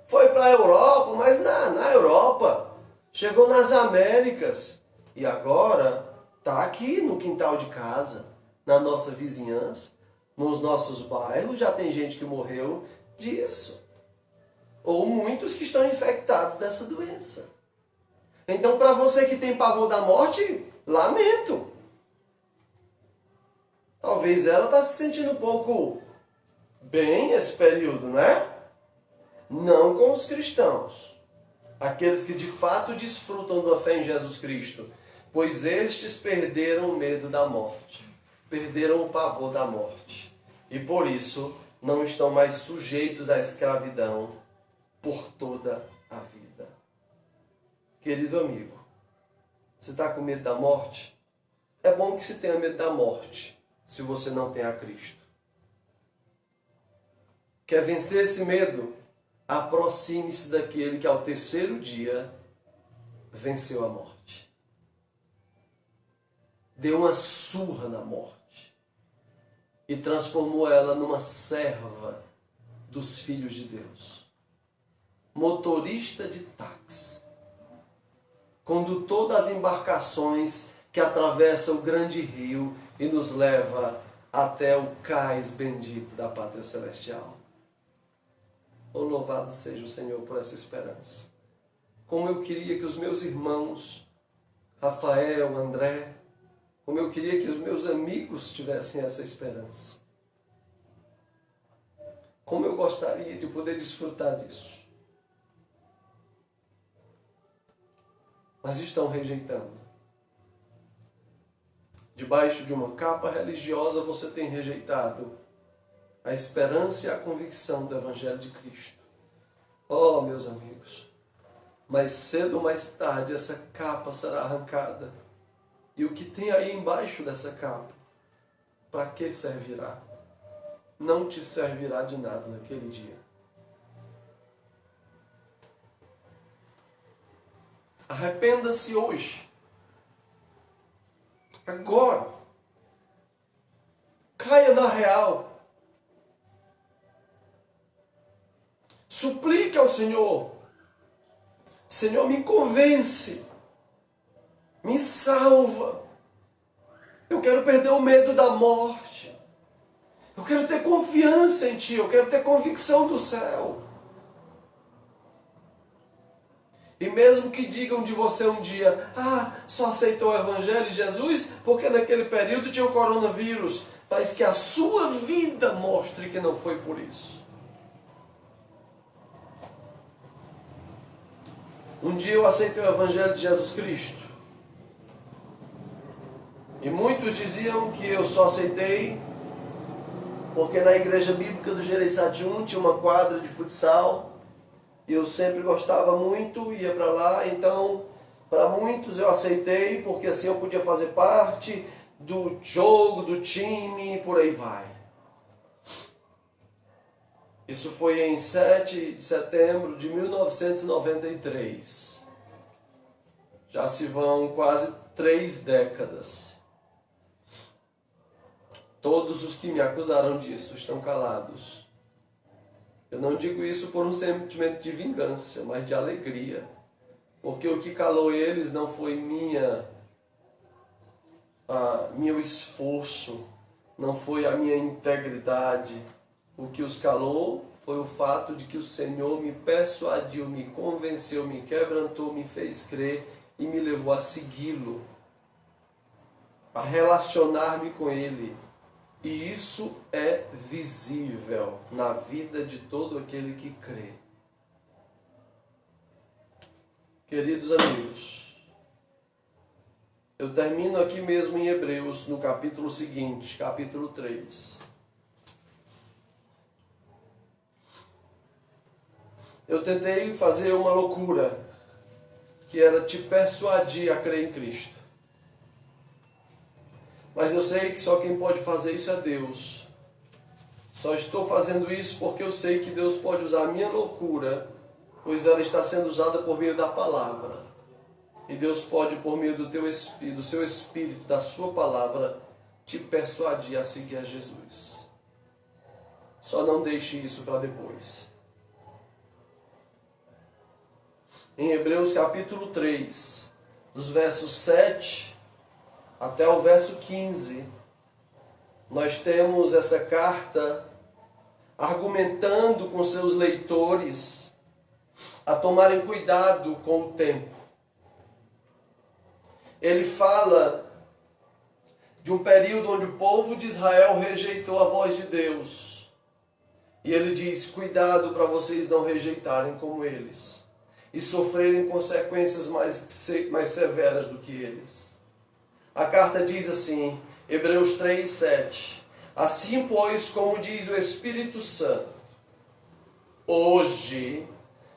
Foi para a Europa, mas na Europa. Chegou nas Américas. E agora Está aqui no quintal de casa, na nossa vizinhança, nos nossos bairros, já tem gente que morreu disso. Ou muitos que estão infectados dessa doença. Então, para você que tem pavor da morte, lamento. Talvez ela está se sentindo um pouco bem esse período, né? Não com os cristãos. Aqueles que de fato desfrutam da fé em Jesus Cristo. Pois estes perderam o medo da morte. Perderam o pavor da morte. E por isso não estão mais sujeitos à escravidão por toda a vida. Querido amigo, você está com medo da morte? É bom que se tenha medo da morte, se você não tem a Cristo. Quer vencer esse medo? Aproxime-se daquele que ao terceiro dia venceu a morte. Deu uma surra na morte e transformou ela numa serva dos filhos de Deus. Motorista de táxi. Condutor das embarcações que atravessa o grande rio e nos leva até o cais bendito da pátria celestial. Oh, louvado seja o Senhor por essa esperança. Como eu queria que os meus irmãos, Rafael, André, como eu queria que os meus amigos tivessem essa esperança. Como eu gostaria de poder desfrutar disso. Mas estão rejeitando. Debaixo de uma capa religiosa você tem rejeitado a esperança e a convicção do Evangelho de Cristo. Oh, meus amigos, mais cedo ou mais tarde essa capa será arrancada. E o que tem aí embaixo dessa capa, para que servirá? Não te servirá de nada naquele dia. Arrependa-se hoje. Agora. Caia na real. Suplique ao Senhor. Senhor, me convence. Me salva. Eu quero perder o medo da morte. Eu quero ter confiança em Ti. Eu quero ter convicção do céu. E mesmo que digam de você um dia, só aceitou o Evangelho de Jesus porque naquele período tinha o coronavírus, mas que a sua vida mostre que não foi por isso. Um dia eu aceitei o Evangelho de Jesus Cristo. E muitos diziam que eu só aceitei porque na igreja bíblica do Jereissatium tinha uma quadra de futsal. E eu sempre gostava muito, ia para lá, então para muitos eu aceitei, porque assim eu podia fazer parte do jogo, do time e por aí vai. Isso foi em 7 de setembro de 1993. Já se vão quase 3 décadas. Todos os que me acusaram disso estão calados. Eu não digo isso por um sentimento de vingança, mas de alegria. Porque o que calou eles não foi meu esforço, não foi a minha integridade. O que os calou foi o fato de que o Senhor me persuadiu, me convenceu, me quebrantou, me fez crer e me levou a segui-lo, a relacionar-me com Ele. E isso é visível na vida de todo aquele que crê. Queridos amigos, eu termino aqui mesmo em Hebreus, no capítulo seguinte, capítulo 3. Eu tentei fazer uma loucura, que era te persuadir a crer em Cristo. Mas eu sei que só quem pode fazer isso é Deus. Só estou fazendo isso porque eu sei que Deus pode usar a minha loucura, pois ela está sendo usada por meio da palavra. E Deus pode, por meio do seu Espírito, da sua palavra, te persuadir a seguir a Jesus. Só não deixe isso para depois. Em Hebreus capítulo 3, dos versos 7 até o verso 15, nós temos essa carta argumentando com seus leitores a tomarem cuidado com o tempo. Ele fala de um período onde o povo de Israel rejeitou a voz de Deus. E ele diz, cuidado para vocês não rejeitarem como eles e sofrerem consequências mais severas do que eles. A carta diz assim, Hebreus 3, 7. Assim, pois, como diz o Espírito Santo, hoje,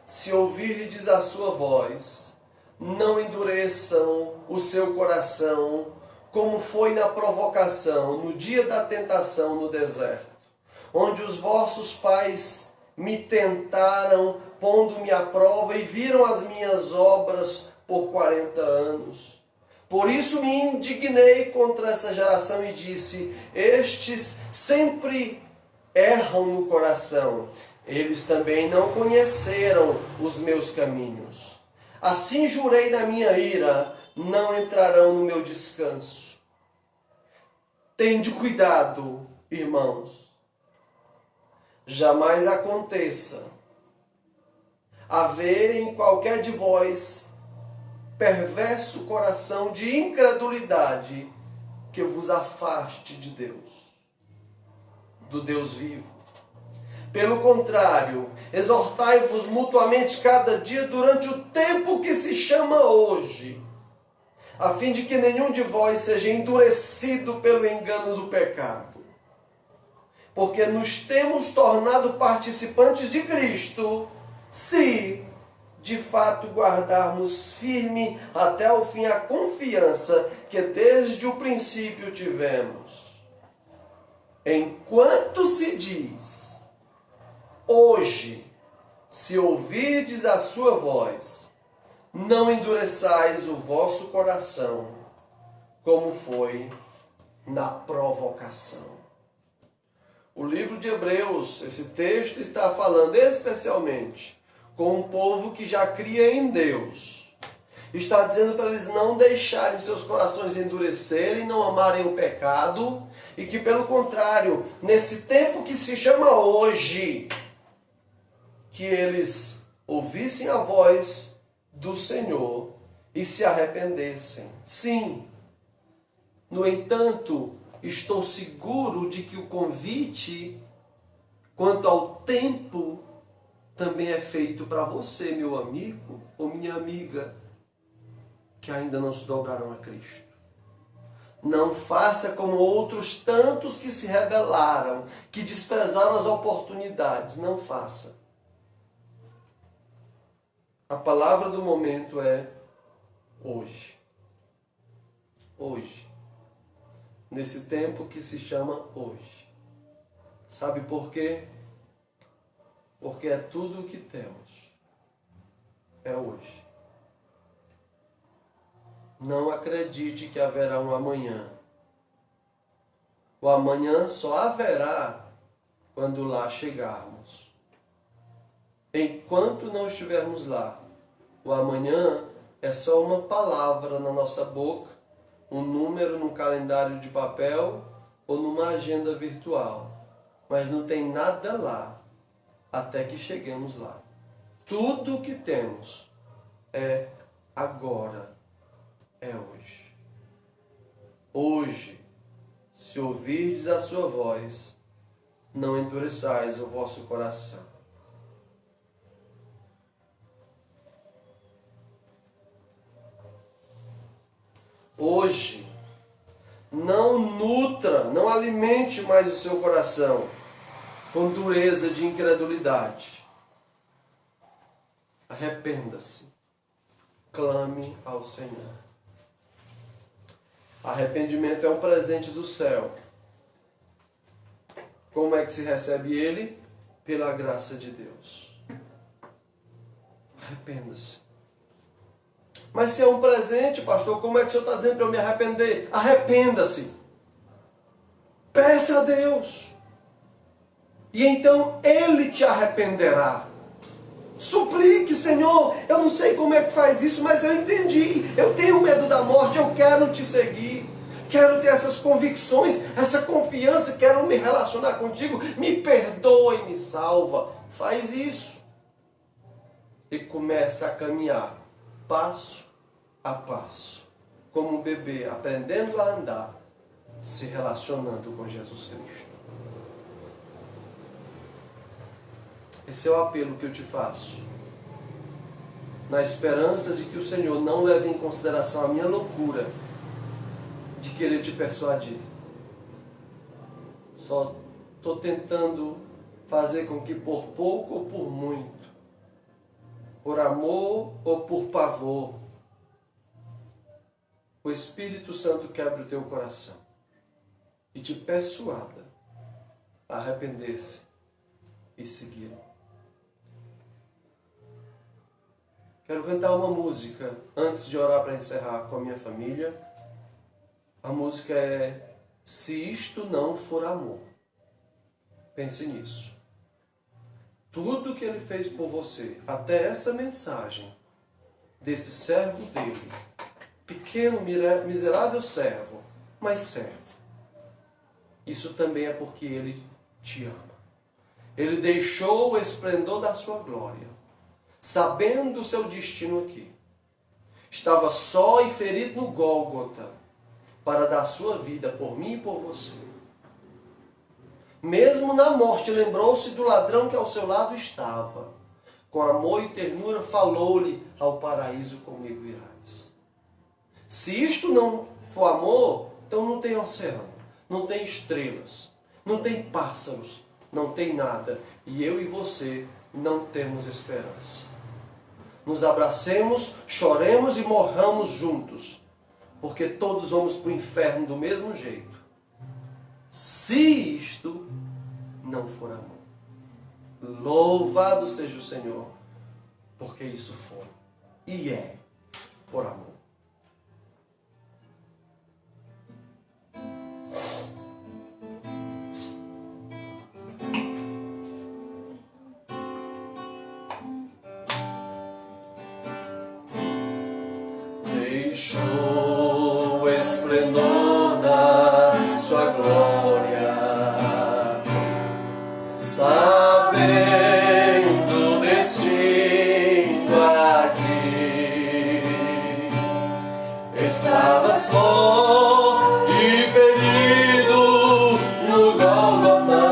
se ouvirdes a sua voz, não endureçam o seu coração, como foi na provocação, no dia da tentação no deserto, onde os vossos pais me tentaram, pondo-me à prova, e viram as minhas obras por 40 anos. Por isso me indignei contra essa geração e disse, estes sempre erram no coração, eles também não conheceram os meus caminhos. Assim jurei na minha ira, não entrarão no meu descanso. Tende cuidado, irmãos. Jamais aconteça haver em qualquer de vós perverso coração de incredulidade que vos afaste de Deus, do Deus vivo. Pelo contrário, exortai-vos mutuamente cada dia durante o tempo que se chama hoje, a fim de que nenhum de vós seja endurecido pelo engano do pecado. Porque nos temos tornado participantes de Cristo, se de fato guardarmos firme até o fim a confiança que desde o princípio tivemos. Enquanto se diz, hoje, se ouvirdes a sua voz, não endureçais o vosso coração, como foi na provocação. O livro de Hebreus, esse texto está falando especialmente com um povo que já cria em Deus. Está dizendo para eles não deixarem seus corações endurecerem, não amarem o pecado, e que pelo contrário, nesse tempo que se chama hoje, que eles ouvissem a voz do Senhor e se arrependessem. Sim, no entanto, estou seguro de que o convite quanto ao tempo também é feito para você, meu amigo ou minha amiga, que ainda não se dobraram a Cristo. Não faça como outros tantos que se rebelaram, que desprezaram as oportunidades. Não faça. A palavra do momento é hoje. Hoje. Nesse tempo que se chama hoje. Sabe por quê? Porque é tudo o que temos. É hoje. Não acredite que haverá um amanhã. O amanhã só haverá quando lá chegarmos. Enquanto não estivermos lá, o amanhã é só uma palavra na nossa boca, um número num calendário de papel ou numa agenda virtual. Mas não tem nada lá até que cheguemos lá. Tudo o que temos é agora, é hoje. Hoje, se ouvirdes a sua voz, não endureçais o vosso coração. Hoje, não nutra, não alimente mais o seu coração com dureza de incredulidade. Arrependa-se. Clame ao Senhor. Arrependimento é um presente do céu. Como é que se recebe ele? Pela graça de Deus. Arrependa-se. Mas se é um presente, pastor, como é que o senhor está dizendo para eu me arrepender? Arrependa-se. Peça a Deus. E então Ele te arrependerá. Suplique, Senhor, eu não sei como é que faz isso, mas eu entendi. Eu tenho medo da morte, eu quero te seguir. quero ter essas convicções, essa confiança, quero me relacionar contigo, me perdoa e me salva. Faz isso. E começa a caminhar, passo a passo, como um bebê aprendendo a andar, se relacionando com Jesus Cristo. Esse é o apelo que eu te faço, na esperança de que o Senhor não leve em consideração a minha loucura de querer te persuadir. Só estou tentando fazer com que por pouco ou por muito, por amor ou por pavor, o Espírito Santo quebre o teu coração e te persuada a arrepender-se e seguir. Quero cantar uma música antes de orar para encerrar com a minha família. A música é Se Isto Não For Amor. Pense nisso. Tudo que Ele fez por você, até essa mensagem desse servo dele, pequeno, miserável servo, mas servo. Isso também é porque Ele te ama. Ele deixou o esplendor da sua glória, sabendo o seu destino aqui. Estava só e ferido no Gólgota para dar sua vida por mim e por você. Mesmo na morte, lembrou-se do ladrão que ao seu lado estava. Com amor e ternura falou-lhe: ao paraíso comigo irás. Se isto não for amor, então não tem oceano, não tem estrelas, não tem pássaros, não tem nada. E eu e você não temos esperança. Nos abracemos, choremos e morramos juntos, porque todos vamos para o inferno do mesmo jeito. Se isto não for amor. Louvado seja o Senhor, porque isso foi e é por amor. Deixou o esplendor da sua glória, sabendo o destino aqui. Estava só e ferido no Gólgota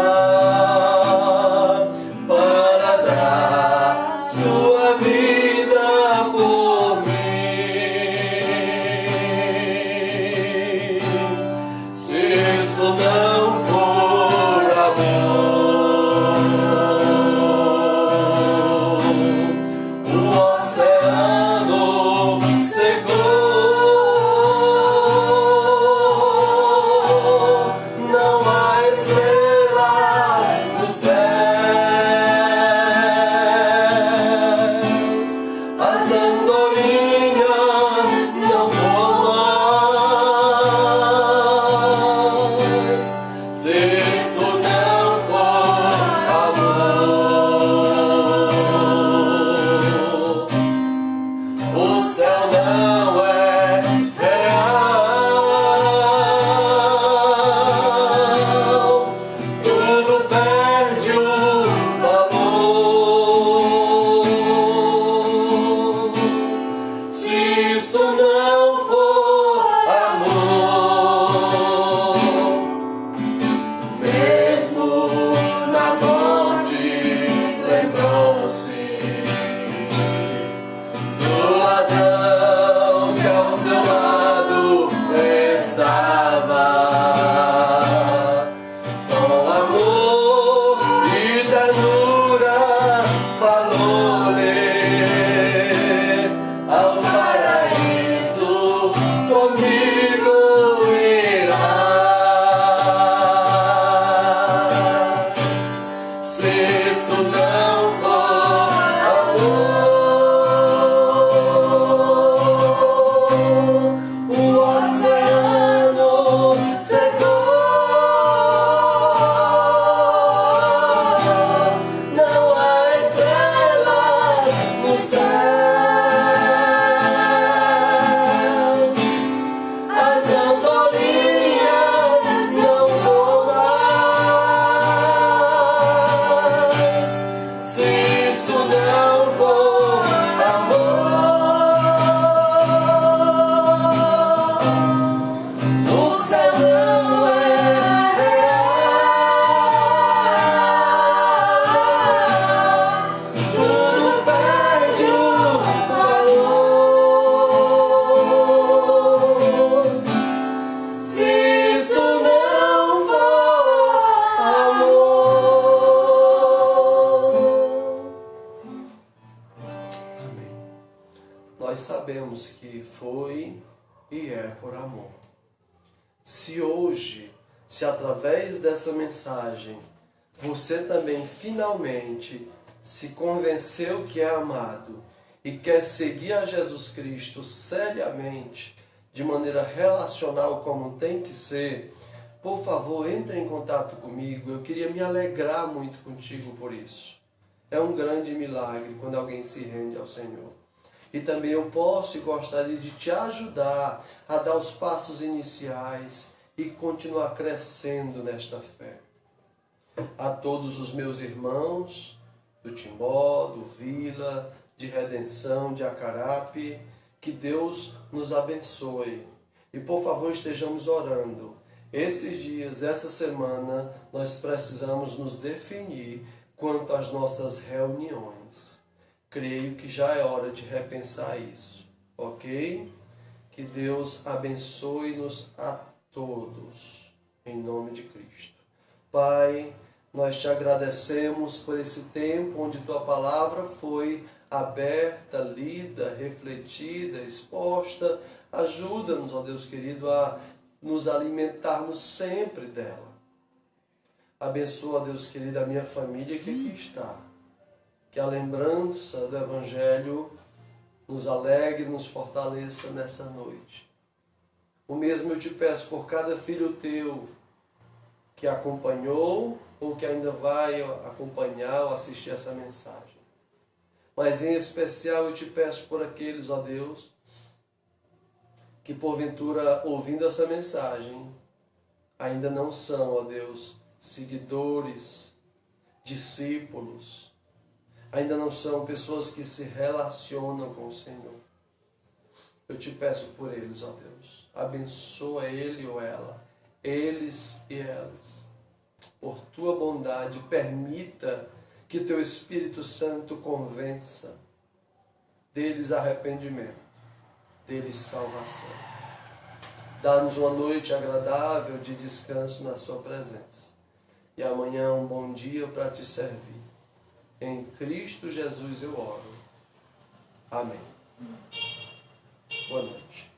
para dar sua vida por mim. Se isso não for amor, o oceano secou. Não há estrelas nos céus, as andorinhas não voam mais. Se isso não for amor, o céu não é real, tudo perde o valor. Se isso não for amor, mesmo na morte lembrou-se do ladrão que ao seu lado estava. Com amor e ternura falou-lhe: ao paraíso comigo irás. Se isso não for amor, o oceano secou. Não há estrelas nos céus, é por amor. Se hoje, se através dessa mensagem, você também finalmente se convenceu que é amado e quer seguir a Jesus Cristo seriamente, de maneira relacional como tem que ser, por favor, entre em contato comigo. Eu queria me alegrar muito contigo por isso. É um grande milagre quando alguém se rende ao Senhor. E também eu posso e gostaria de te ajudar a dar os passos iniciais e continuar crescendo nesta fé. A todos os meus irmãos do Timbó, do Vila, de Redenção, de Acarape, que Deus nos abençoe. E por favor estejamos orando. Esses dias, essa semana, nós precisamos nos definir quanto às nossas reuniões. Creio que já é hora de repensar isso, ok? Que Deus abençoe-nos a todos, em nome de Cristo. Pai, nós te agradecemos por esse tempo onde Tua palavra foi aberta, lida, refletida, exposta. Ajuda-nos, ó Deus querido, a nos alimentarmos sempre dela. Abençoa, Deus querido, a minha família que aqui está. Que a lembrança do Evangelho nos alegre, nos fortaleça nessa noite. O mesmo eu te peço por cada filho teu que acompanhou ou que ainda vai acompanhar ou assistir essa mensagem. Mas em especial eu te peço por aqueles, ó Deus, que porventura, ouvindo essa mensagem, ainda não são, ó Deus, seguidores, discípulos, ainda não são pessoas que se relacionam com o Senhor. Eu te peço por eles, ó Deus, abençoa ele ou ela, eles e elas. Por tua bondade, permita que teu Espírito Santo convença deles arrependimento, deles salvação. Dá-nos uma noite agradável de descanso na sua presença. E amanhã um bom dia para te servir. Em Cristo Jesus eu oro. Amém. Boa noite.